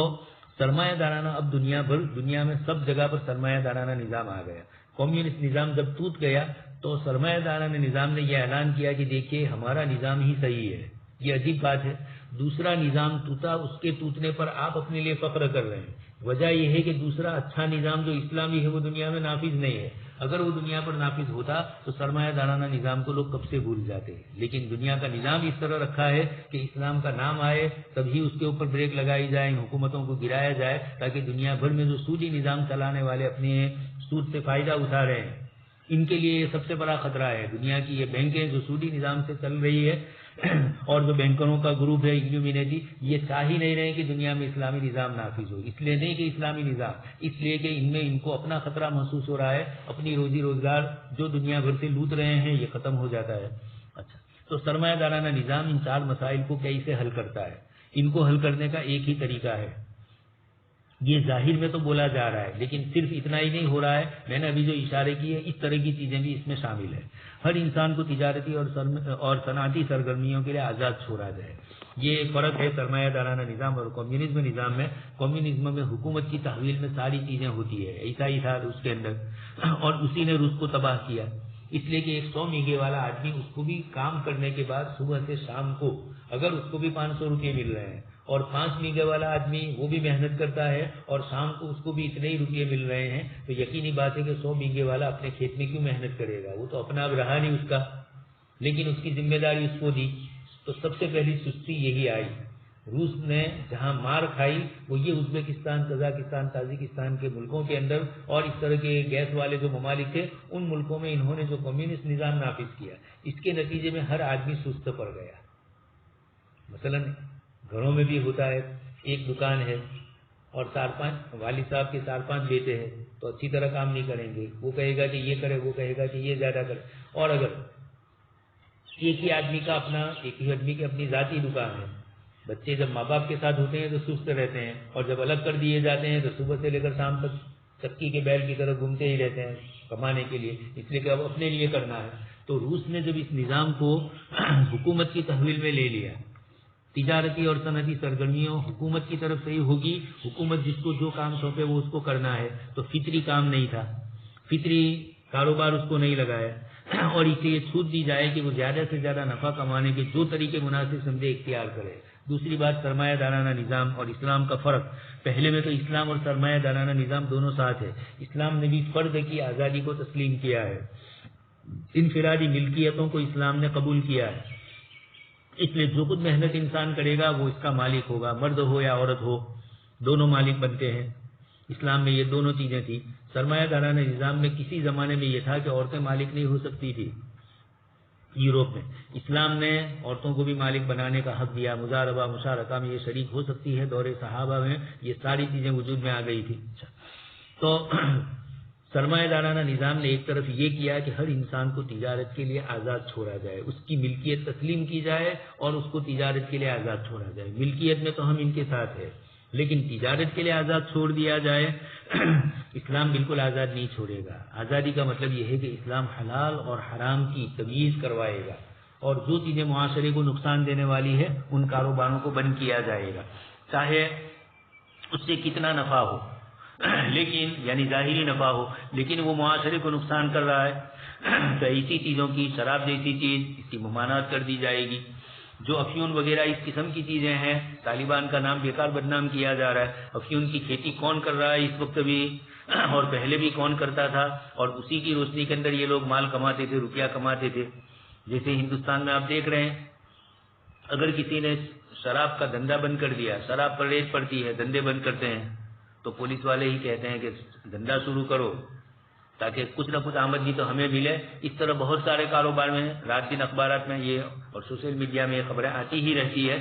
A: سرمایہ دارانہ اب دنیا میں سب جگہ پر سرمایہ دارانہ نظام آ گیا. کمیونسٹ نظام جب ٹوٹ گیا تو سرمایہ دارانہ نظام نے یہ اعلان کیا کہ دیکھیے ہمارا نظام ہی صحیح ہے. یہ عجیب بات ہے، دوسرا نظام ٹوٹا، اس کے ٹوٹنے پر آپ اپنے لیے فخر کر رہے ہیں. وجہ یہ ہے کہ دوسرا اچھا نظام جو اسلامی ہے وہ دنیا میں نافذ نہیں ہے. اگر وہ دنیا پر نافذ ہوتا تو سرمایہ دارانہ نظام کو لوگ کب سے بھول جاتے ہیں. لیکن دنیا کا نظام اس طرح رکھا ہے کہ اسلام کا نام آئے تبھی اس کے اوپر بریک لگائی جائے، ان حکومتوں کو گرایا جائے، تاکہ دنیا بھر میں جو سودی نظام چلانے والے اپنے سود سے فائدہ اٹھا رہے ہیں ان کے لیے یہ سب سے بڑا خطرہ ہے. دنیا کی یہ بینکیں جو سودی نظام سے چل رہی ہے اور جو بینکروں کا گروپ ہے ایلومینیٹی، یہ چاہ ہی نہیں رہے کہ دنیا میں اسلامی نظام نافذ ہو. اس لیے نہیں کہ اسلامی نظام، اس لیے کہ ان میں ان کو اپنا خطرہ محسوس ہو رہا ہے، اپنی روزی روزگار جو دنیا بھر سے لوٹ رہے ہیں یہ ختم ہو جاتا ہے. اچھا، تو سرمایہ دارانہ نظام ان 4 مسائل کو کیسے حل کرتا ہے؟ ان کو حل کرنے کا ایک ہی طریقہ ہے. یہ ظاہر میں تو بولا جا رہا ہے لیکن صرف اتنا ہی نہیں ہو رہا ہے. میں نے ابھی جو اشارے کیے اس طرح کی چیزیں بھی اس میں شامل ہے. ہر انسان کو تجارتی اور صنعتی سرگرمیوں کے لیے آزاد چھوڑا جائے. یہ ایک فرق ہے سرمایہ دارانہ نظام اور کمیونزم نظام میں. کمیونزم میں حکومت کی تحویل میں ساری چیزیں ہوتی ہے، ایسا ہی تھا روس کے اندر، اور اسی نے روس کو تباہ کیا. اس لیے کہ 100 میگے والا آدمی، اس کو بھی کام کرنے کے بعد صبح سے شام کو اگر اس کو بھی 500 روپے مل رہے ہیں اور 5 بیگھے والا آدمی وہ بھی محنت کرتا ہے اور شام کو اس کو بھی اتنے ہی روپئے مل رہے ہیں، تو یقینی بات ہے کہ 100 بیگھے والا اپنے کھیت میں کیوں محنت کرے گا؟ وہ تو اپنا اب رہا نہیں اس کا، لیکن اس کی ذمہ داری اس کو دی، تو سب سے پہلی سستی یہی آئی۔ روس نے جہاں مار کھائی وہ یہ ازبکستان، قزاقستان، تاجکستان کے ملکوں کے اندر، اور اس طرح کے گیس والے جو ممالک تھے ان ملکوں میں انہوں نے جو کمیونسٹ نظام نافذ کیا، اس کے نتیجے میں ہر آدمی سست پڑ گیا۔ مثلا گھروں میں بھی ہوتا ہے، ایک دکان ہے اور 4-5 والد صاحب کے 4-5 بیٹے ہیں، تو اچھی طرح کام نہیں کریں گے، وہ کہے گا کہ یہ کرے، وہ کہے گا کہ یہ زیادہ کرے، اور اگر ایک ہی آدمی کی اپنی ذاتی دکان ہے، بچے جب ماں باپ کے ساتھ ہوتے ہیں تو سست رہتے ہیں، اور جب الگ کر دیے جاتے ہیں تو صبح سے لے کر شام تک چکی کے بیل کی طرح گھومتے ہی رہتے ہیں کمانے کے لیے، اس لیے کہ اب اپنے لیے کرنا ہے۔ تو روس نے جب اس نظام کو حکومت کی تحویل میں لے لیا، تجارتی اور صنعتی سرگرمیوں حکومت کی طرف سے ہی ہوگی، حکومت جس کو جو کام سونپے وہ اس کو کرنا ہے، تو فطری کام نہیں تھا، فطری کاروبار اس کو نہیں لگایا، اور اسے یہ چھوٹ دی جائے کہ وہ زیادہ سے زیادہ نفع کمانے کے جو طریقے مناسب سمجھے اختیار کرے۔ دوسری بات سرمایہ دارانہ نظام اور اسلام کا فرق، پہلے میں تو اسلام اور سرمایہ دارانہ نظام دونوں ساتھ ہے۔ اسلام نے بھی فرد کی آزادی کو تسلیم کیا ہے، انفرادی ملکیتوں کو اسلام نے قبول کیا ہے، اس لیے جو کچھ محنت انسان کرے گا وہ اس کا مالک ہوگا، مرد ہو یا عورت ہو دونوں مالک بنتے ہیں۔ اسلام میں یہ دونوں چیزیں تھیں۔ سرمایہ دارانہ نظام میں کسی زمانے میں یہ تھا کہ عورتیں مالک نہیں ہو سکتی تھی، یوروپ میں اسلام نے عورتوں کو بھی مالک بنانے کا حق دیا، مزاربہ مشارکہ میں یہ شریک ہو سکتی ہے، دور صحابہ میں یہ ساری چیزیں وجود میں آ گئی تھی۔ تو سرمایہ دارانہ نظام نے ایک طرف یہ کیا کہ ہر انسان کو تجارت کے لیے آزاد چھوڑا جائے، اس کی ملکیت تسلیم کی جائے اور اس کو تجارت کے لیے آزاد چھوڑا جائے۔ ملکیت میں تو ہم ان کے ساتھ ہیں، لیکن تجارت کے لیے آزاد چھوڑ دیا جائے۔ اسلام بالکل آزاد نہیں چھوڑے گا۔ آزادی کا مطلب یہ ہے کہ اسلام حلال اور حرام کی تمیز کروائے گا، اور جو چیزیں معاشرے کو نقصان دینے والی ہے ان کاروباروں کو بند کیا جائے گا، چاہے اس سے کتنا نفع ہو، لیکن یعنی ظاہری نفع ہو، لیکن وہ معاشرے کو نقصان کر رہا ہے تو ایسی چیزوں کی، شراب جیسی چیز، اس کی ممانعت کر دی جائے گی۔ جو افیون وغیرہ اس قسم کی چیزیں ہیں، طالبان کا نام بیکار بدنام کیا جا رہا ہے۔ افیون کی کھیتی کون کر رہا ہے اس وقت بھی، اور پہلے بھی کون کرتا تھا، اور اسی کی روشنی کے اندر یہ لوگ مال کماتے تھے، روپیہ کماتے تھے۔ جیسے ہندوستان میں آپ دیکھ رہے ہیں، اگر کسی نے شراب کا دھندا بند کر دیا، شراب پر ریٹ پڑتی ہے، دھندے بند کرتے ہیں، تو پولیس والے ہی کہتے ہیں کہ دھندا شروع کرو تاکہ کچھ نہ کچھ آمدنی تو ہمیں ملے۔ اس طرح بہت سارے کاروبار میں رات دن اخبارات میں یہ اور سوشل میڈیا میں یہ خبریں آتی ہی رہتی ہے۔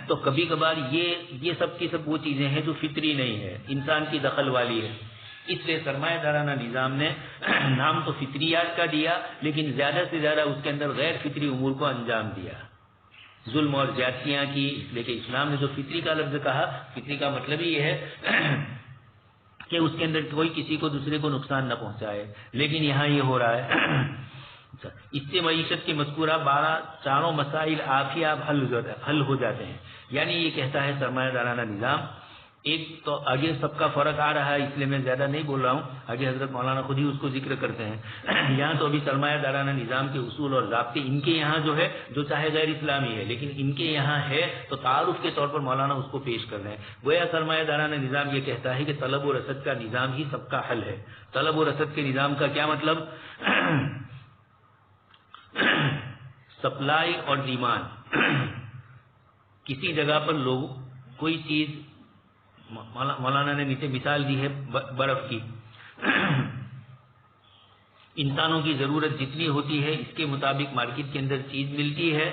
A: تو کبھی کبھار یہ سب کی سب وہ چیزیں ہیں جو فطری نہیں ہے، انسان کی دخل والی ہے۔ اس لیے سرمایہ دارانہ نظام نے نام تو فطریات کا دیا، لیکن زیادہ سے زیادہ اس کے اندر غیر فطری امور کو انجام دیا، ظلم اور زیادتیاں کی۔ اس لیے کہ اسلام نے جو فطری کا لفظ کہا، فطری کا مطلب یہ ہے کہ اس کے اندر کوئی کسی کو دوسرے کو نقصان نہ پہنچائے، لیکن یہاں یہ ہو رہا ہے۔ اس سے معیشت کے مذکورہ 12 مسائل آپ ہی آپ حل ہو جاتے ہیں۔ یعنی یہ کہتا ہے سرمایہ دارانہ نظام، ایک تو آگے سب کا فرق آ رہا ہے، اس لیے میں زیادہ نہیں بول رہا ہوں، آگے حضرت مولانا خود ہی اس کو ذکر کرتے ہیں۔ یہاں تو ابھی سرمایہ دارانہ نظام کے اصول اور ضابطے ان کے یہاں جو ہے، جو چاہے غیر اسلامی ہے لیکن ان کے یہاں ہے، تو تعارف کے طور پر مولانا اس کو پیش کر رہے ہیں۔ گویا سرمایہ دارانہ نظام یہ کہتا ہے کہ طلب و رسد کا نظام ہی سب کا حل ہے۔ طلب و رسد کے نظام کا کیا مطلب؟ سپلائی اور ڈیمانڈ۔ کسی جگہ پر لوگ کوئی چیز، مولانا نے نیچے مثال دی ہے برف کی، انسانوں کی ضرورت جتنی ہوتی ہے اس کے مطابق مارکیٹ کے اندر چیز ملتی ہے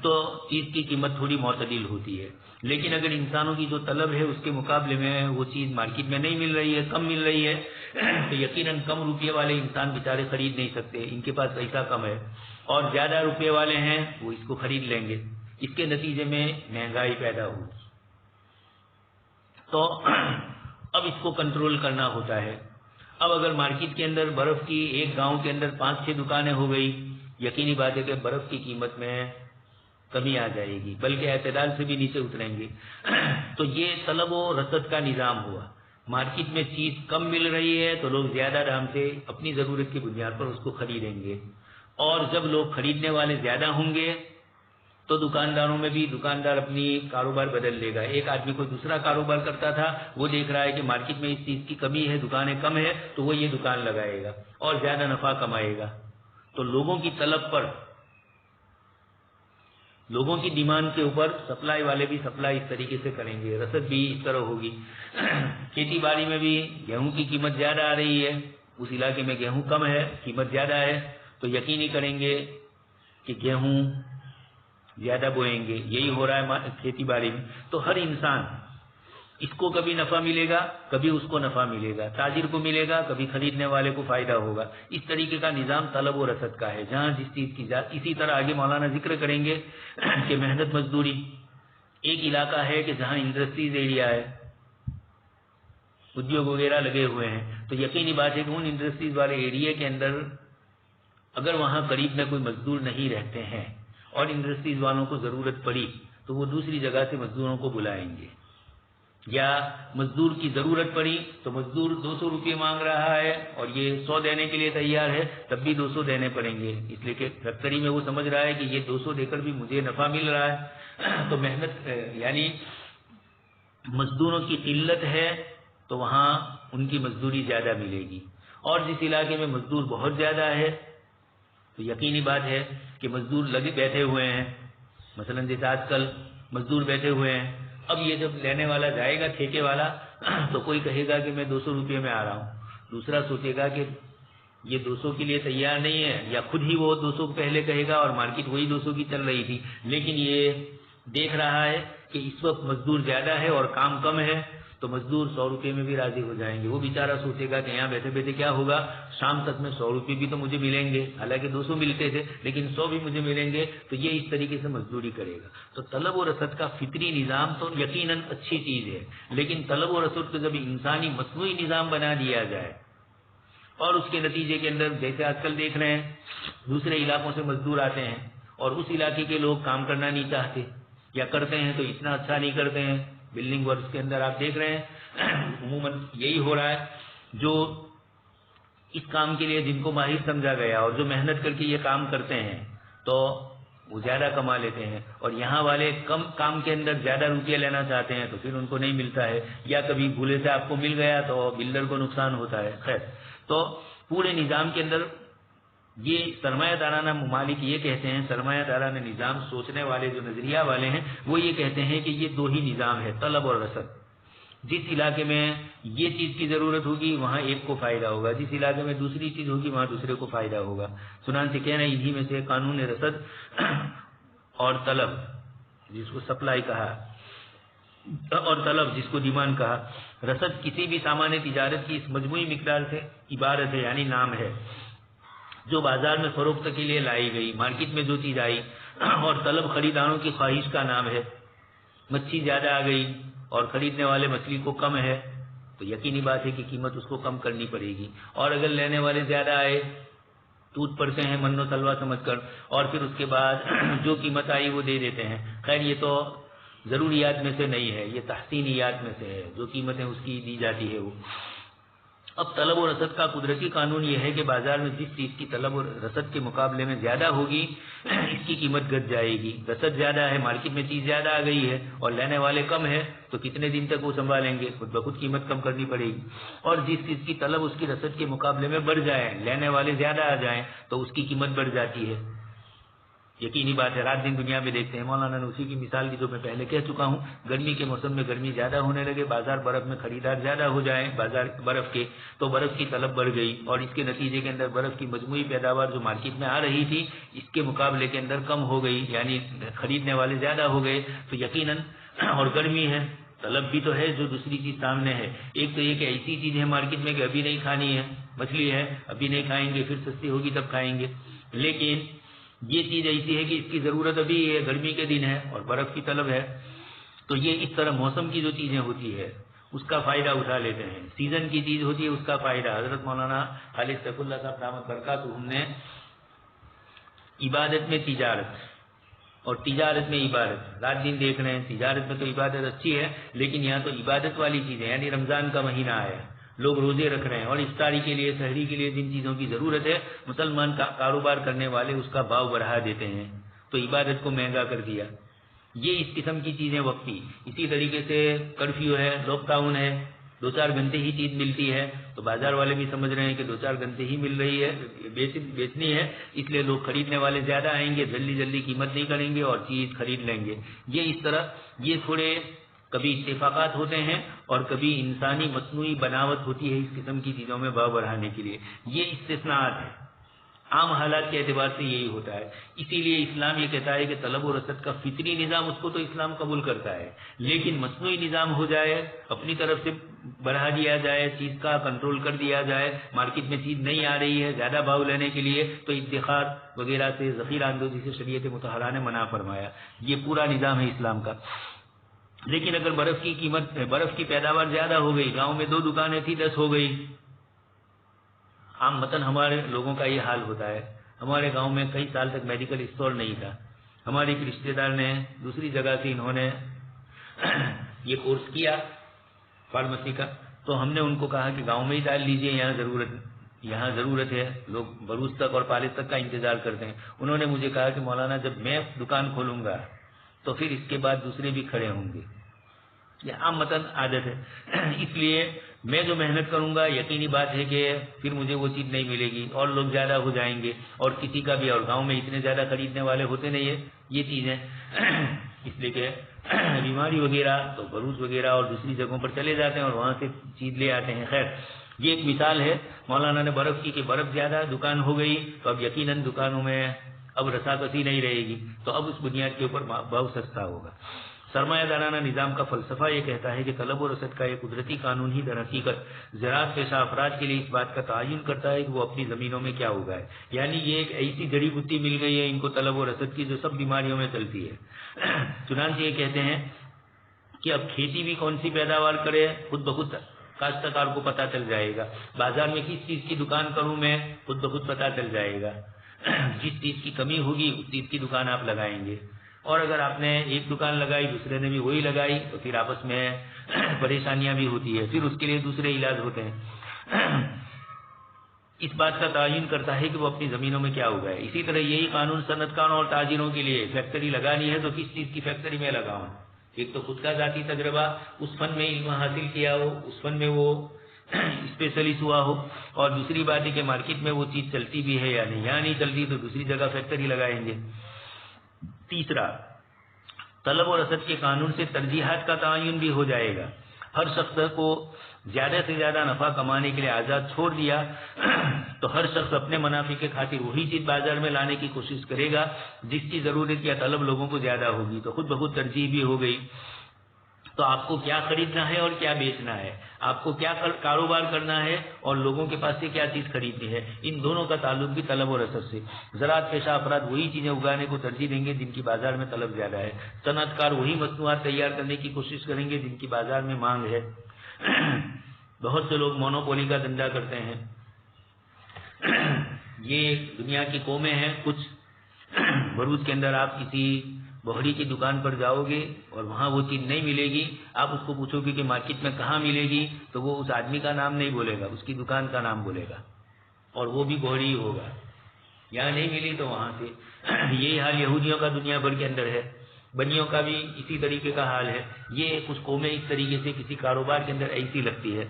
A: تو چیز کی قیمت تھوڑی معتدل ہوتی ہے، لیکن اگر انسانوں کی جو طلب ہے اس کے مقابلے میں وہ چیز مارکیٹ میں نہیں مل رہی ہے، کم مل رہی ہے، تو یقیناً کم روپے والے انسان بیچارے خرید نہیں سکتے، ان کے پاس پیسہ کم ہے، اور زیادہ روپے والے ہیں وہ اس کو خرید لیں گے، اس کے نتیجے میں مہنگائی پیدا ہوگی۔ تو اب اس کو کنٹرول کرنا ہوتا ہے۔ اب اگر مارکیٹ کے اندر برف کی ایک گاؤں کے اندر 5-6 دکانیں ہو گئی، یقینی بات ہے کہ برف کی قیمت میں کمی آ جائے گی، بلکہ اعتدال سے بھی نیچے اتریں گے۔ تو یہ طلب و رسد کا نظام ہوا۔ مارکیٹ میں چیز کم مل رہی ہے تو لوگ زیادہ دام سے اپنی ضرورت کی بنیاد پر اس کو خریدیں گے، اور جب لوگ خریدنے والے زیادہ ہوں گے تو دکانداروں میں بھی دکاندار اپنی کاروبار بدل لے گا. ایک آدمی کوئی دوسرا کاروبار کرتا تھا, وہ دیکھ رہا ہے کہ مارکیٹ میں اس چیز کی کمی ہے, دکانیں کم ہے, تو وہ یہ دکان لگائے گا اور زیادہ نفع کمائے گا. تو لوگوں کی طلب پر, لوگوں کی ڈیمانڈ کے اوپر سپلائی والے بھی سپلائی اس طریقے سے کریں گے, رسد بھی اس طرح ہوگی. کھیتی باڑی میں بھی گیہوں کی قیمت زیادہ آ رہی ہے, اس علاقے میں گیہوں کم ہے, قیمت زیادہ ہے, تو یقینی کریں گے کہ گیہوں زیادہ بوئیں گے. یہی ہو رہا ہے کھیتی باڑی میں. تو ہر انسان, اس کو کبھی نفع ملے گا, کبھی اس کو نفع ملے گا, تاجر کو ملے گا, کبھی خریدنے والے کو فائدہ ہوگا. اس طریقے کا نظام طلب و رسد کا ہے, جہاں جس چیز کی ذات. اسی طرح آگے مولانا ذکر کریں گے کہ محنت مزدوری. ایک علاقہ ہے کہ جہاں انڈسٹریز ایریا ہے, ادیوگ وغیرہ لگے ہوئے ہیں, تو یقینی بات ہے کہ ان انڈسٹریز والے ایریا کے اندر اگر وہاں قریب میں کوئی مزدور نہیں رہتے ہیں اور انڈسٹریز والوں کو ضرورت پڑی تو وہ دوسری جگہ سے مزدوروں کو بلائیں گے. یا مزدور کی ضرورت پڑی تو مزدور 200 روپے مانگ رہا ہے اور یہ 100 دینے کے لیے تیار ہے, تب بھی 200 دینے پڑیں گے, اس لیے کہ فیکٹری میں وہ سمجھ رہا ہے کہ یہ 200 دے کر بھی مجھے نفع مل رہا ہے. تو محنت یعنی مزدوروں کی قلت ہے تو وہاں ان کی مزدوری زیادہ ملے گی. اور جس علاقے میں مزدور بہت زیادہ ہے تو یقینی بات ہے کہ مزدور لگے بیٹھے ہوئے ہیں, مثلا جیسے آج کل مزدور بیٹھے ہوئے ہیں. اب یہ جب لینے والا جائے گا ٹھیکے والا تو کوئی کہے گا کہ میں 200 روپے میں آ رہا ہوں, دوسرا سوچے گا کہ یہ 200 کے لیے تیار نہیں ہے, یا خود ہی وہ 200 پہلے کہے گا اور مارکیٹ وہی 200 کی چل رہی تھی, لیکن یہ دیکھ رہا ہے کہ اس وقت مزدور زیادہ ہے اور کام کم ہے تو مزدور 100 روپے میں بھی راضی ہو جائیں گے. وہ بیچارہ سوچے گا کہ یہاں بیٹھے بیٹھے کیا ہوگا, شام تک میں 100 روپے بھی تو مجھے ملیں گے, حالانکہ 200 ملتے تھے لیکن 100 بھی مجھے ملیں گے, تو یہ اس طریقے سے مزدوری کرے گا. تو طلب و رسد کا فطری نظام تو یقیناً اچھی چیز ہے, لیکن طلب و رسد کو جب انسانی مصنوعی نظام بنا دیا جائے اور اس کے نتیجے کے اندر جیسے آج کل دیکھ رہے ہیں دوسرے علاقوں سے مزدور آتے ہیں اور اس علاقے کے لوگ کام کرنا نہیں چاہتے, یا کرتے ہیں تو اتنا اچھا نہیں کرتے ہیں. بلڈنگ ورکس کے اندر آپ دیکھ رہے ہیں عموماً یہی ہو رہا ہے, جو اس کام کے لیے جن کو ماہر سمجھا گیا اور جو محنت کر کے یہ کام کرتے ہیں تو وہ زیادہ کما لیتے ہیں, اور یہاں والے کم کام کے اندر زیادہ روپیہ لینا چاہتے ہیں تو پھر ان کو نہیں ملتا ہے, یا کبھی بھولے سے آپ کو مل گیا تو بلڈر کو نقصان ہوتا ہے. خیر, تو پورے نظام کے اندر یہ سرمایہ دارانہ ممالک یہ کہتے ہیں, سرمایہ دارانہ نظام سوچنے والے جو نظریہ والے ہیں وہ یہ کہتے ہیں کہ یہ دو ہی نظام ہے, طلب اور رسد. جس علاقے میں یہ چیز کی ضرورت ہوگی وہاں ایک کو فائدہ ہوگا, جس علاقے میں دوسری چیز ہوگی وہاں دوسرے کو فائدہ ہوگا. چنانچہ کہہ رہے ہیں انہی میں سے قانون رسد اور طلب, جس کو سپلائی کہا, اور طلب جس کو ڈیمانڈ کہا. رسد کسی بھی سامان تجارت کی اس مجموعی مقدار سے عبارت ہے, یعنی نام ہے جو بازار میں فروخت کے لیے لائی گئی, مارکیٹ میں جو چیز آئی. اور طلب خریداروں کی خواہش کا نام ہے. مچھلی زیادہ آ گئی اور خریدنے والے مچھلی کو کم ہے تو یقینی بات ہے کہ قیمت اس کو کم کرنی پڑے گی, اور اگر لینے والے زیادہ آئے ٹوٹ پڑتے ہیں من و تلوا سمجھ کر, اور پھر اس کے بعد جو قیمت آئی وہ دے دیتے ہیں. خیر یہ تو ضروریات میں سے نہیں ہے, یہ تحسینیات میں سے ہے, جو قیمتیں اس کی دی جاتی ہے وہ. اب طلب و رسد کا قدرتی قانون یہ ہے کہ بازار میں جس چیز کی طلب و رسد کے مقابلے میں زیادہ ہوگی اس کی قیمت گھٹ جائے گی. رسد زیادہ ہے, مارکیٹ میں چیز زیادہ آ گئی ہے اور لینے والے کم ہے تو کتنے دن تک وہ سنبھالیں گے, خود بخود قیمت کم کرنی پڑے گی. اور جس چیز کی طلب اس کی رسد کے مقابلے میں بڑھ جائے, لینے والے زیادہ آ جائیں تو اس کی قیمت بڑھ جاتی ہے. یقینی بات ہے, رات دن دنیا میں دیکھتے ہیں. مولانا نے اسی کی مثال کی جو میں پہلے کہہ چکا ہوں, گرمی کے موسم میں گرمی زیادہ ہونے لگے, بازار برف میں خریدار زیادہ ہو جائیں بازار برف کے, تو برف کی طلب بڑھ گئی اور اس کے نتیجے کے اندر برف کی مجموعی پیداوار جو مارکیٹ میں آ رہی تھی اس کے مقابلے کے اندر کم ہو گئی, یعنی خریدنے والے زیادہ ہو گئے. تو یقیناً, اور گرمی ہے, طلب بھی تو ہے, جو دوسری چیز سامنے ہے. ایک تو یہ کہ ایسی چیز ہے مارکیٹ میں کہ ابھی نہیں کھانی ہے, مچھلی ہے ابھی نہیں کھائیں گے, پھر سستی ہوگی تب کھائیں گے. لیکن یہ چیز ایسی ہے کہ اس کی ضرورت ابھی ہے, گرمی کے دن ہے اور برف کی طلب ہے. تو یہ اس طرح موسم کی جو چیزیں ہوتی ہے اس کا فائدہ اٹھا لیتے ہیں, سیزن کی چیز ہوتی ہے اس کا فائدہ. حضرت مولانا خالد سیف اللہ صاحب دامت برکاتہ نے عبادت میں تجارت اور تجارت میں عبادت, رات دن دیکھ رہے ہیں تجارت میں تو عبادت اچھی ہے, لیکن یہاں تو عبادت والی چیزیں, یعنی رمضان کا مہینہ آیا, لوگ روزے رکھ رہے ہیں اور افطاری کے لیے, سحری کے لیے جن چیزوں کی ضرورت ہے مسلمان کا کاروبار کرنے والے اس کا بھاؤ بڑھا دیتے ہیں. تو عبادت کو مہنگا کر دیا. یہ اس قسم کی چیزیں وقتی. اسی طریقے سے کرفیو ہے, لاک ڈاؤن ہے, 2-4 گھنٹے ہی چیز ملتی ہے تو بازار والے بھی سمجھ رہے ہیں کہ 2-4 گھنٹے ہی مل رہی ہے, بیچنی ہے, اس لیے لوگ خریدنے والے زیادہ آئیں گے, جلدی جلدی قیمت نہیں کریں گے اور چیز خرید لیں گے. یہ اس طرح یہ تھوڑے کبھی اتفاقات ہوتے ہیں اور کبھی انسانی مصنوعی بناوٹ ہوتی ہے اس قسم کی چیزوں میں بھاؤ بڑھانے کے لیے. یہ استثناءات ہیں. عام حالات کے اعتبار سے یہی ہوتا ہے. اسی لیے اسلام یہ کہتا ہے کہ طلب و رسد کا فطری نظام اس کو تو اسلام قبول کرتا ہے, لیکن مصنوعی نظام ہو جائے, اپنی طرف سے بڑھا دیا جائے, چیز کا کنٹرول کر دیا جائے, مارکیٹ میں چیز نہیں آ رہی ہے زیادہ بھاؤ لینے کے لیے, تو ادخار وغیرہ سے, ذخیرہ اندوزی سے شریعت مطہرہ نے منع فرمایا. یہ پورا نظام ہے اسلام کا. لیکن اگر برف کی پیداوار زیادہ ہو گئی, گاؤں میں 2 دکانیں تھی 10 ہو گئی. عام متن ہمارے لوگوں کا یہ حال ہوتا ہے. ہمارے گاؤں میں کئی سال تک میڈیکل اسٹور نہیں تھا. ہمارے ایک رشتے دار نے دوسری جگہ سے انہوں نے یہ کورس کیا فارمیسی کا, تو ہم نے ان کو کہا کہ گاؤں میں ہی ڈال لیجئے, یہاں ضرورت ہے, لوگ بروز تک اور پالس تک کا انتظار کرتے ہیں. انہوں نے مجھے کہا کہ مولانا جب میں دکان کھولوں گا تو پھر اس کے بعد دوسرے بھی کھڑے ہوں گے. یہ عام متن عادت ہے. اس لیے میں جو محنت کروں گا یقینی بات ہے کہ پھر مجھے وہ چیز نہیں ملے گی اور لوگ زیادہ ہو جائیں گے, اور کسی کا بھی, اور گاؤں میں اتنے زیادہ خریدنے والے ہوتے نہیں ہیں یہ چیزیں. اس لیے کہ بیماری وغیرہ تو بروز وغیرہ اور دوسری جگہوں پر چلے جاتے ہیں اور وہاں سے چیز لے آتے ہیں. خیر, یہ ایک مثال ہے مولانا نے برف کی, کہ برف زیادہ دکان ہو گئی تو اب یقیناً دکانوں میں اب رساکسی نہیں رہے گی, تو اب اس بنیاد کے اوپر بہت سستا ہوگا. سرمایہ دارانہ نظام کا فلسفہ یہ کہتا ہے کہ طلب و رسد کا ایک قدرتی قانون ہی در حقیقت زراعت پیشہ افراد کے لیے اس بات کا تعین کرتا ہے کہ وہ اپنی زمینوں میں کیا اگائے. یعنی یہ ایک ایسی جڑی بوٹی مل گئی ہے ان کو طلب و رسد کی جو سب بیماریوں میں چلتی ہے. چنانچہ یہ کہتے ہیں کہ اب کھیتی بھی کون سی پیداوار کرے خود بخود کاشتکار کو پتہ چل جائے گا. بازار میں کس چیز کی دکان کروں میں خود بخود پتہ چل جائے گا. جس چیز کی کمی ہوگی اس چیز کی دکان آپ لگائیں گے, اور اگر آپ نے ایک دکان لگائی دوسرے نے بھی وہی لگائی تو پھر آپس میں پریشانیاں بھی ہوتی ہے, پھر اس کے لیے دوسرے علاج ہوتے ہیں. اس بات کا تعین کرتا ہے کہ وہ اپنی زمینوں میں کیا اگائے. اسی طرح یہی قانون صنعت کاروں اور تاجروں کے لیے. فیکٹری لگانی ہے تو کس چیز کی فیکٹری میں لگاؤں. ایک تو خود کا ذاتی تجربہ, اس فن میں علم حاصل کیا ہو, اس فن میں وہ اسپیشلسٹ ہوا ہو, اور دوسری بات ہے کہ مارکیٹ میں وہ چیز چلتی بھی ہے یا نہیں. یہاں نہیں چلتی تو دوسری جگہ فیکٹری لگائیں گے. تیسرا, طلب و رسد کے قانون سے ترجیحات کا تعین بھی ہو جائے گا. ہر شخص کو زیادہ سے زیادہ نفع کمانے کے لیے آزاد چھوڑ دیا تو ہر شخص اپنے منافع کے خاطر وہی چیز بازار میں لانے کی کوشش کرے گا جس کی ضرورت یا طلب لوگوں کو زیادہ ہوگی. تو خود بخود ترجیح بھی ہو گئی. تو آپ کو کیا خریدنا ہے اور کیا بیچنا ہے, آپ کو کیا کاروبار کرنا ہے اور لوگوں کے پاس سے کیا چیز خریدنی ہے, ان دونوں کا تعلق بھی طلب و رسد سے. زراعت پیشہ افراد وہی چیزیں اگانے کو ترجیح دیں گے جن کی بازار میں طلب زیادہ ہے. صنعت کار وہی مصنوعات تیار کرنے کی کوشش کریں گے جن کی بازار میں مانگ ہے. بہت سے لوگ مونوپولی کا دھندا کرتے ہیں. یہ دنیا کی قومیں ہیں. کچھ بروز کے اندر آپ کسی بہڑی کی دکان پر جاؤ گے اور وہاں وہ چیز نہیں ملے گی, آپ اس کو پوچھو گے کہ مارکیٹ میں کہاں ملے گی, تو وہ اس آدمی کا نام نہیں بولے گا, اس کی دکان کا نام بولے گا, اور وہ بھی بہڑی ہی ہوگا. یہاں نہیں ملی تو وہاں سے. یہی حال یہودیوں کا دنیا بھر کے اندر ہے. بنیوں کا بھی اسی طریقے کا حال ہے. یہ کچھ قومیں اس طریقے سے کسی کاروبار کے اندر ایسی لگتی ہے.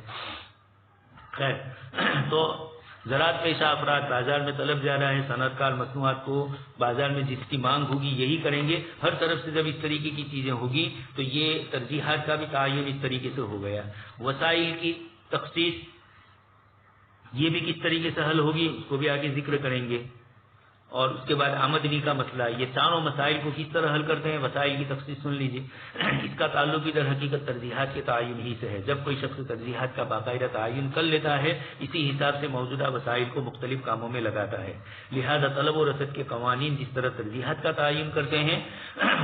A: خیر, تو زراعت پیشہ افراد بازار میں طلب زیادہ ہے, صنعت کار مصنوعات کو بازار میں جس کی مانگ ہوگی یہی کریں گے. ہر طرف سے جب اس طریقے کی چیزیں ہوگی تو یہ ترجیحات کا بھی تعین اس طریقے سے ہو گیا. وسائل کی تخصیص یہ بھی کس طریقے سے حل ہوگی اس کو بھی آگے ذکر کریں گے. اور اس کے بعد آمدنی کا مسئلہ, یہ چاروں مسائل کو کس طرح حل کرتے ہیں. وسائل کی تخصیص سن لیجیے. اس کا تعلق بھی در حقیقت ترجیحات کے تعین ہی سے ہے. جب کوئی شخص ترجیحات کا باقاعدہ تعین کر لیتا ہے اسی حساب سے موجودہ وسائل کو مختلف کاموں میں لگاتا ہے. لہذا طلب و رسد کے قوانین جس طرح ترجیحات کا تعین کرتے ہیں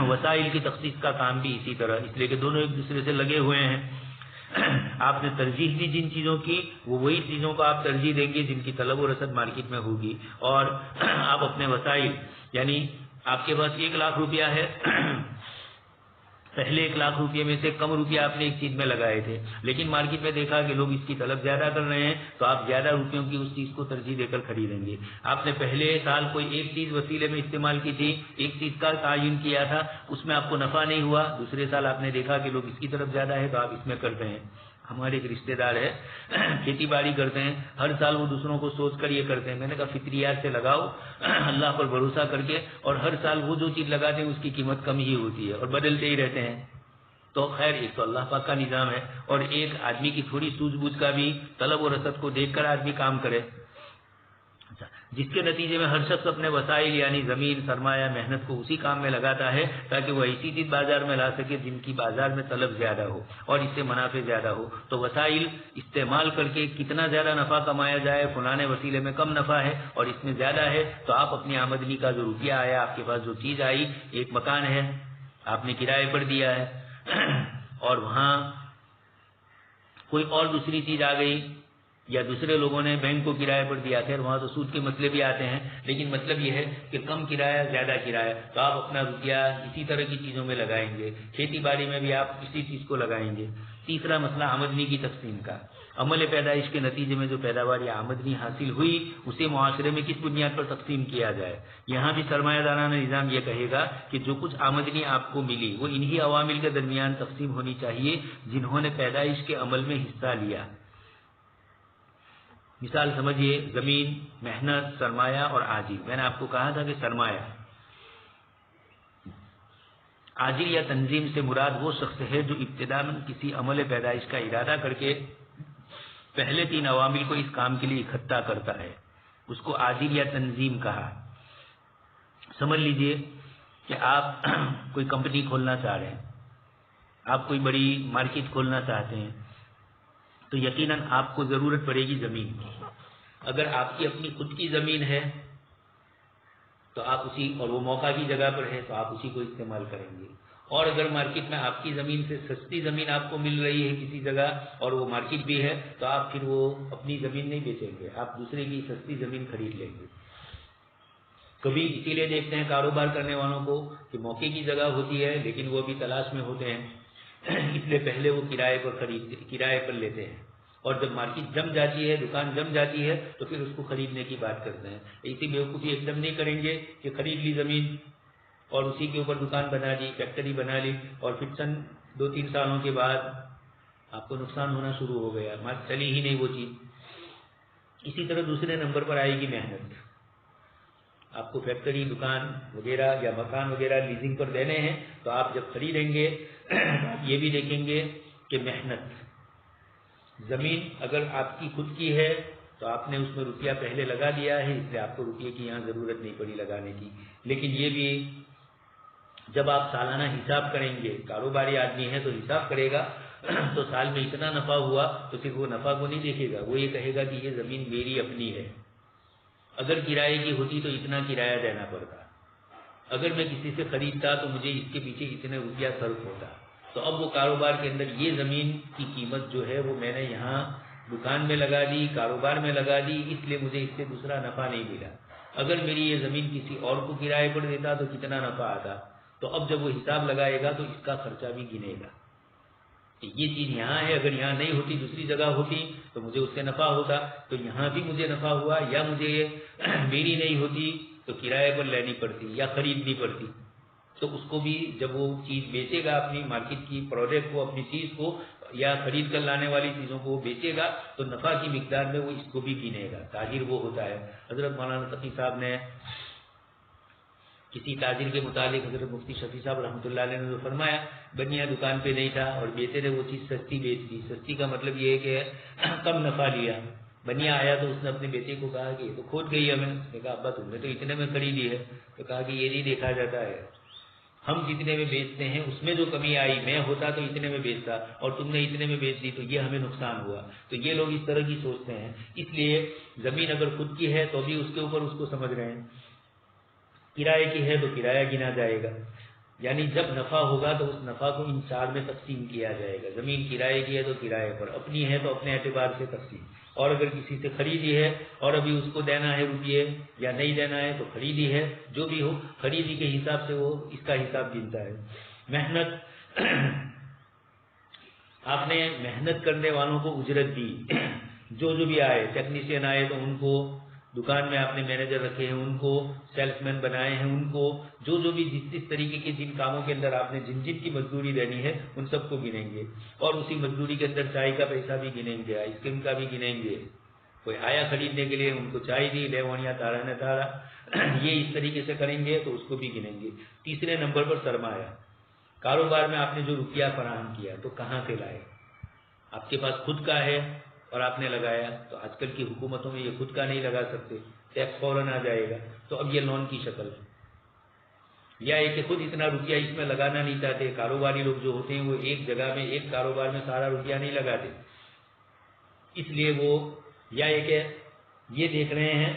A: وسائل کی تخصیص کا کام بھی اسی طرح, اس لیے کہ دونوں ایک دوسرے سے لگے ہوئے ہیں. آپ نے ترجیح دی جن چیزوں کی وہ وہی چیزوں کو آپ ترجیح دیں گے جن کی طلب و رسد مارکیٹ میں ہوگی. اور آپ اپنے وسائل, یعنی آپ کے پاس 1 لاکھ روپیہ ہے پہلے 1 لاکھ روپے میں سے کم روپیہ آپ نے ایک چیز میں لگائے تھے، لیکن مارکیٹ میں دیکھا کہ لوگ اس کی طلب زیادہ کر رہے ہیں تو آپ زیادہ روپیوں کی اس چیز کو ترجیح دے کر خریدیں گے۔ آپ نے پہلے سال کوئی ایک چیز وسیلے میں استعمال کی تھی، ایک چیز کا تعین کیا تھا، اس میں آپ کو نفع نہیں ہوا، دوسرے سال آپ نے دیکھا کہ لوگ اس کی طرف زیادہ ہے تو آپ اس میں کرتے ہیں۔ ہمارے ایک رشتے دار ہے، کھیتی باڑی کرتے ہیں، ہر سال وہ دوسروں کو سوچ کر یہ کرتے ہیں۔ میں نے کہا فطریات سے لگاؤ، اللہ پر بھروسہ کر کے، اور ہر سال وہ جو چیز لگاتے ہیں اس کی قیمت کم ہی ہوتی ہے اور بدلتے ہی رہتے ہیں۔ تو خیر ایک تو اللہ پاک کا نظام ہے، اور ایک آدمی کی تھوڑی سوجھ بوجھ کا بھی، طلب و رسد کو دیکھ کر آدمی کام کرے، جس کے نتیجے میں ہر شخص اپنے وسائل یعنی زمین، سرمایہ، محنت کو اسی کام میں لگاتا ہے تاکہ وہ ایسی چیز بازار میں لا سکے جن کی بازار میں طلب زیادہ ہو اور اس سے منافع زیادہ ہو۔ تو وسائل استعمال کر کے کتنا زیادہ نفع کمایا جائے، فلانے وسیلے میں کم نفع ہے اور اس میں زیادہ ہے، تو آپ اپنی آمدنی کا جو روپیہ آیا، آپ کے پاس جو چیز آئی، ایک مکان ہے آپ نے کرائے پر دیا ہے اور وہاں کوئی اور دوسری چیز آ گئی یا دوسرے لوگوں نے بینک کو کرائے پر دیا، خیر وہاں تو سود کے مسئلے بھی آتے ہیں، لیکن مطلب یہ ہے کہ کم کرایہ زیادہ کرایہ، تو آپ اپنا روپیہ اسی طرح کی چیزوں میں لگائیں گے، کھیتی باڑی میں بھی آپ اسی چیز کو لگائیں گے۔ تیسرا مسئلہ آمدنی کی تقسیم کا، عمل پیدائش کے نتیجے میں جو پیداوار یا آمدنی حاصل ہوئی اسے معاشرے میں کس بنیاد پر تقسیم کیا جائے۔ یہاں بھی سرمایہ دارانہ نظام یہ کہے گا کہ جو کچھ آمدنی آپ کو ملی وہ انہی عوامل کے درمیان تقسیم ہونی چاہیے جنہوں نے پیدائش کے عمل میں حصہ لیا۔ مثال سمجھیے، زمین، محنت، سرمایہ اور آجر۔ میں نے آپ کو کہا تھا کہ سرمایہ، آجر یا تنظیم سے مراد وہ شخص ہے جو ابتداء کسی عمل پیدائش کا ارادہ کر کے پہلے 3 عوامل کو اس کام کے لیے اکٹھا کرتا ہے، اس کو آجر یا تنظیم کہا۔ سمجھ لیجئے کہ آپ کوئی کمپنی کھولنا چاہ رہے ہیں، آپ کوئی بڑی مارکیٹ کھولنا چاہتے ہیں، تو یقیناً آپ کو ضرورت پڑے گی زمین کی۔ اگر آپ کی اپنی خود کی زمین ہے تو آپ اسی، اور وہ موقع کی جگہ پر ہے تو آپ اسی کو استعمال کریں گے، اور اگر مارکیٹ میں آپ کی زمین سے سستی زمین آپ کو مل رہی ہے کسی جگہ اور وہ مارکیٹ بھی ہے تو آپ پھر وہ اپنی زمین نہیں بیچیں گے، آپ دوسرے کی سستی زمین خرید لیں گے۔ کبھی اسی لیے دیکھتے ہیں کاروبار کرنے والوں کو کہ موقع کی جگہ ہوتی ہے لیکن وہ بھی تلاش میں ہوتے ہیں، اس لیے پہلے وہ کرائے پر لیتے ہیں، اور جب مارکیٹ جم جاتی ہے، دکان جم جاتی ہے تو پھر اس کو خریدنے کی بات کرتے ہیں۔ ایسی بیوقوفی ایک دم نہیں کریں گے کہ خرید لی زمین اور اسی کے اوپر دکان بنا لی، فیکٹری بنا لی، اور پھر چند 2-3 سالوں کے بعد آپ کو نقصان ہونا شروع ہو گیا، چلی ہی نہیں وہ چیز۔ اسی طرح دوسرے نمبر پر آئے گی محنت۔ آپ کو فیکٹری، دکان وغیرہ یا مکان وغیرہ لیزنگ پر دینے ہیں تو آپ جب خریدیں گے یہ بھی دیکھیں گے کہ محنت، زمین اگر آپ کی خود کی ہے تو آپ نے اس میں روپیہ پہلے لگا دیا ہے، اس لیے آپ کو روپیے کی یہاں ضرورت نہیں پڑی لگانے کی، لیکن یہ بھی جب آپ سالانہ حساب کریں گے، کاروباری آدمی ہے تو حساب کرے گا تو سال میں اتنا نفع ہوا تو پھر وہ نفع کو نہیں دیکھے گا، وہ یہ کہے گا کہ یہ زمین میری اپنی ہے، اگر کرائے کی ہوتی تو اتنا کرایہ دینا پڑتا، اگر میں کسی سے خریدتا تو مجھے اس کے پیچھے اتنے روپیہ صرف ہوتا، تو اب وہ کاروبار کے اندر یہ زمین کی قیمت جو ہے وہ میں نے یہاں دکان میں لگا دی، کاروبار میں لگا دی، اس لیے مجھے اس سے دوسرا نفع نہیں ملا، اگر میری یہ زمین کسی اور کو کرائے پر دیتا تو کتنا نفع آتا، تو اب جب وہ حساب لگائے گا تو اس کا خرچہ بھی گنے گا کہ یہ چیز یہاں ہے، اگر یہاں نہیں ہوتی دوسری جگہ ہوتی تو مجھے اس سے نفع ہوتا، تو یہاں بھی مجھے نفع ہوا، یا مجھے میری نہیں ہوتی تو کرائے پر لینی پڑتی یا خریدنی پڑتی، تو اس کو بھی جب وہ چیز بیچے گا، اپنی مارکیٹ کی پروڈکٹ کو، اپنی چیز کو یا خرید کر لانے والی چیزوں کو وہ بیچے گا تو نفع کی مقدار میں وہ اس کو بھی گنے گا، تاجر وہ ہوتا ہے۔ حضرت مولانا تقی صاحب نے کسی تاجر کے متعلق حضرت مفتی شفیع صاحب رحمۃ اللہ علیہ نے فرمایا، بنیا دکان پہ نہیں تھا اور بیچے نے وہ چیز سستی بیچ دی، سستی کا مطلب یہ ہے کہ کم نفع لیا، بنیا آیا تو اس نے اپنے بیٹے کو کہا کہ یہ تو کھوٹ گئی ہمیں، اس نے کہا ابا تم نے تو اتنے میں خریدی ہے، تو کہا کہ یہ نہیں دیکھا جاتا ہے، ہم جتنے میں بیچتے ہیں اس میں جو کمی آئی، میں ہوتا تو اتنے میں بیچتا اور تم نے اتنے میں بیچ دی تو یہ ہمیں نقصان ہوا، تو یہ لوگ اس طرح کی سوچتے ہیں، اس لیے زمین اگر خود کی ہے تو بھی اس کے اوپر اس کو سمجھ رہے ہیں، کرائے کی ہے تو کرایہ گنا جائے گا، یعنی جب نفع ہوگا تو اس نفع کو ان 4 میں تقسیم کیا جائے گا، زمین کرائے کی ہے تو کرائے پر، اپنی ہے تو اپنے اعتبار سے تقسیم، اور اگر کسی سے خریدی ہے اور ابھی اس کو دینا ہے روپیے یا نہیں دینا ہے تو خریدی ہے، جو بھی ہو خریدی کے حساب سے وہ اس کا حساب گنتا ہے۔ محنت آپ نے محنت کرنے والوں کو اجرت دی، جو بھی آئے، ٹیکنیشین آئے تو ان کو، دکان میں آپ نے مینیجر رکھے ہیں ان کو، سیلس مین بنائے ہیں ان کو، جو بھی جس طریقے کے جن کاموں کے اندر آپ نے جن کی مزدوری دینی ہے ان سب کو گنیں گے، اور اسی مزدوری کے اندر چائے کا پیسہ بھی گنیں گے، آئس کریم کا بھی گنیں گے، کوئی آیا خریدنے کے لیے ان کو چائے دی، لے وہاں تارا نہ تارا، یہ اس طریقے سے کریں گے تو اس کو بھی گنیں گے۔ تیسرے نمبر پر سرمایہ، کاروبار میں آپ نے جو روپیہ فراہم کیا تو کہاں سے لائے؟ آپ کے پاس خود کا ہے اور آپ نے لگایا، تو آج کل کی حکومتوں میں یہ خود کا نہیں لگا سکتے، ٹیکس فوراً آ جائے گا، تو اب یہ لون کی شکل ہے، یا یہ کہ خود اتنا روپیہ اس میں لگانا نہیں چاہتے، کاروباری لوگ جو ہوتے ہیں وہ ایک جگہ میں ایک کاروبار میں سارا روپیہ نہیں لگاتے، اس لیے وہ یا یہ کہ یہ دیکھ رہے ہیں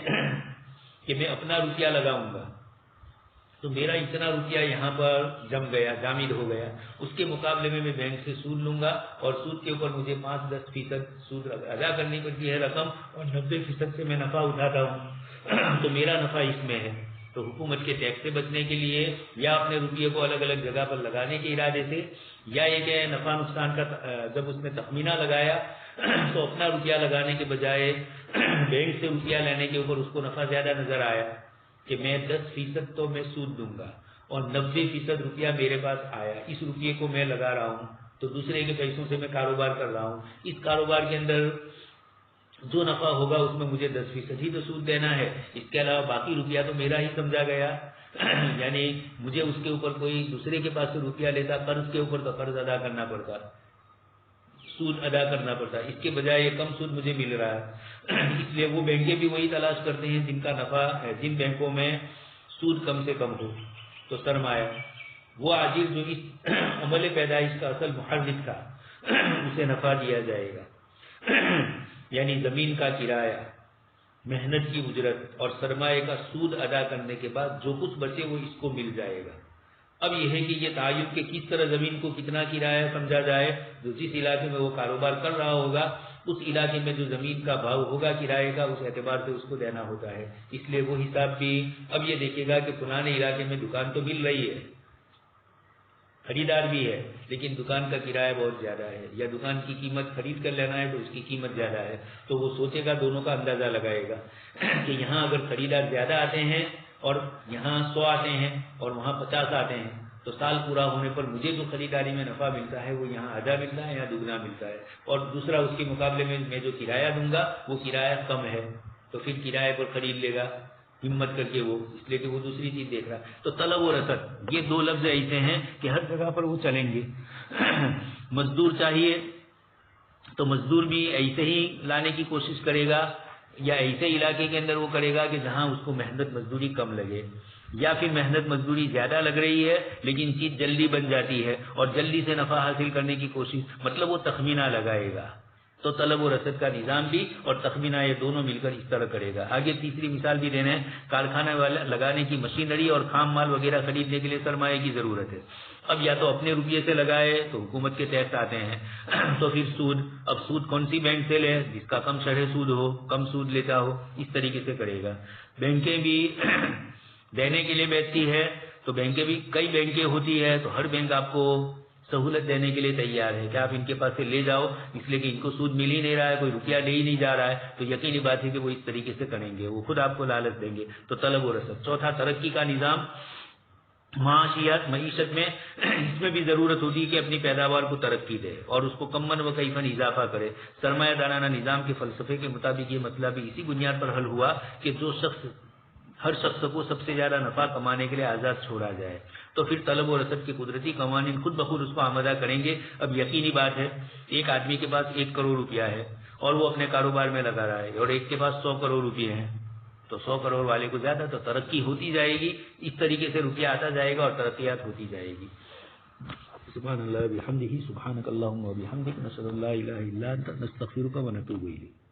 A: کہ میں اپنا روپیہ لگاؤں گا تو میرا اتنا روپیہ یہاں پر جم گیا، جامد ہو گیا، اس کے مقابلے میں بینک سے سود لوں گا اور سود کے اوپر مجھے 5-10% سود ادا کرنی پڑتی ہے رقم، اور 90% سے میں نفع اٹھاتا ہوں تو میرا نفع اس میں ہے۔ تو حکومت کے ٹیکس سے بچنے کے لیے یا اپنے روپیے کو الگ الگ جگہ پر لگانے کے ارادے سے، یا یہ کہ نفع نقصان کا جب اس نے تخمینہ لگایا تو اپنا روپیہ لگانے کے بجائے بینک سے روپیہ لینے کے اوپر اس کو نفع زیادہ نظر آیا کہ میں 10% تو میں سود دوں گا اور 90% روپیہ میرے پاس آیا، اس روپیے کو میں لگا رہا ہوں تو دوسرے کے پیسوں سے میں کاروبار کر رہا ہوں، اس کاروبار کے اندر جو نفع ہوگا اس میں مجھے 10% ہی تو سود دینا ہے، اس کے علاوہ باقی روپیہ تو میرا ہی سمجھا گیا یعنی مجھے اس کے اوپر کوئی دوسرے کے پاس سے روپیہ لیتا، قرض کے اوپر تو قرض ادا کرنا پڑتا، سود ادا کرنا پڑتا، اس کے بجائے یہ کم سود مجھے مل رہا ہے اس لیے وہ بینکیں بھی وہی تلاش کرتے ہیں جن کا نفع ہے، جن بینکوں میں سود کم سے کم ہو۔ تو سرمایہ وہ عاجز جو اس عمل پیدائش کا اصل محرک تھا اسے نفع دیا جائے گا، یعنی زمین کا کرایہ، محنت کی اجرت اور سرمایہ کا سود ادا کرنے کے بعد جو کچھ بچے وہ اس کو مل جائے گا۔ اب یہ ہے کہ یہ تعین کہ کس طرح زمین کو کتنا کرایہ سمجھا جائے، جو جس علاقے میں وہ کاروبار کر رہا ہوگا اس علاقے میں جو زمین کا بھاؤ ہوگا کرایے کا اس اعتبار سے اس کو دینا ہوتا ہے، اس لیے وہ حساب بھی اب یہ دیکھے گا کہ فلانے علاقے میں دکان تو مل رہی ہے، خریدار بھی ہے، لیکن دکان کا کرایہ بہت زیادہ ہے، یا دکان کی قیمت خرید کر لینا ہے تو اس کی قیمت زیادہ ہے، تو وہ سوچے گا، دونوں کا اندازہ لگائے گا کہ یہاں اگر خریدار زیادہ آتے ہیں اور یہاں 100 آتے ہیں اور وہاں 50 آتے ہیں تو سال پورا ہونے پر مجھے جو خریداری میں نفع ملتا ہے وہ یہاں آدھا ملتا ہے یا دگنا ملتا ہے، اور دوسرا اس کے مقابلے میں جو کرایہ دوں گا وہ کرایہ کم ہے، تو پھر کرایہ پر خرید لے گا ہمت کر کے وہ، اس لیے کہ وہ دوسری چیز دیکھ رہا ہے۔ تو طلب و رسد یہ دو لفظ ایسے ہیں کہ ہر جگہ پر وہ چلیں گے مزدور چاہیے تو مزدور بھی ایسے ہی لانے کی کوشش کرے گا، یا ایسے علاقے کے اندر وہ کرے گا کہ جہاں اس کو محنت مزدوری کم لگے، یا پھر محنت مزدوری زیادہ لگ رہی ہے لیکن چیز جلدی بن جاتی ہے اور جلدی سے نفع حاصل کرنے کی کوشش، مطلب وہ تخمینہ لگائے گا۔ تو طلب و رسد کا نظام بھی اور تخمینہ یہ دونوں مل کر اس طرح کرے گا۔ آگے تیسری مثال بھی دینا ہے، کارخانہ والا لگانے کی مشینری اور خام مال وغیرہ خریدنے کے لیے سرمایہ کی ضرورت ہے، اب یا تو اپنے روپیے سے لگائے تو حکومت کے ٹیکس آتے ہیں تو پھر سود، اب سود کون سی بینک سے لے جس کا کم شرح سود ہو، کم سود لیتا ہو، اس طریقے سے کرے گا۔ بینکیں بھی دینے کے لیے بیٹھتی ہے تو بینکیں بھی کئی بینکیں ہوتی ہے تو ہر بینک آپ کو سہولت دینے کے لیے تیار ہے کہ آپ ان کے پاس سے لے جاؤ، اس لیے کہ ان کو سود مل ہی نہیں رہا ہے، کوئی روپیہ لے ہی نہیں جا رہا ہے، تو یقینی بات ہے کہ وہ اس طریقے سے کریں گے، وہ خود آپ کو لالچ دیں گے۔ تو طلب و رسد۔ چوتھا ترقی کا نظام، معیشت میں اس میں بھی ضرورت ہوتی ہے کہ اپنی پیداوار کو ترقی دے اور اس کو کمن و کیفن اضافہ کرے۔ سرمایہ دارانہ نظام کے فلسفے کے مطابق یہ مسئلہ بھی اسی بنیاد پر حل ہوا کہ ہر شخص کو سب سے زیادہ نفع کمانے کے لیے آزاد چھوڑا جائے، تو پھر طلب و رسد کے قدرتی قوانین خود بخود اس کو آمدہ کریں گے۔ اب یقینی بات ہے ایک آدمی کے پاس 1 کروڑ روپیہ ہے اور وہ اپنے کاروبار میں لگا رہا ہے، اور ایک کے پاس 100 کروڑ روپے ہیں، تو 100 کروڑ والے کو زیادہ، تو ترقی ہوتی جائے گی، اس طریقے سے روپیہ آتا جائے گا اور ترقیات ہوتی جائے گی۔ سبحان اللہ بحمدہ، سبحانک اللہم و بحمدک، نشہد ان لا الہ الا انت، نستغفرک و نتوب الیک۔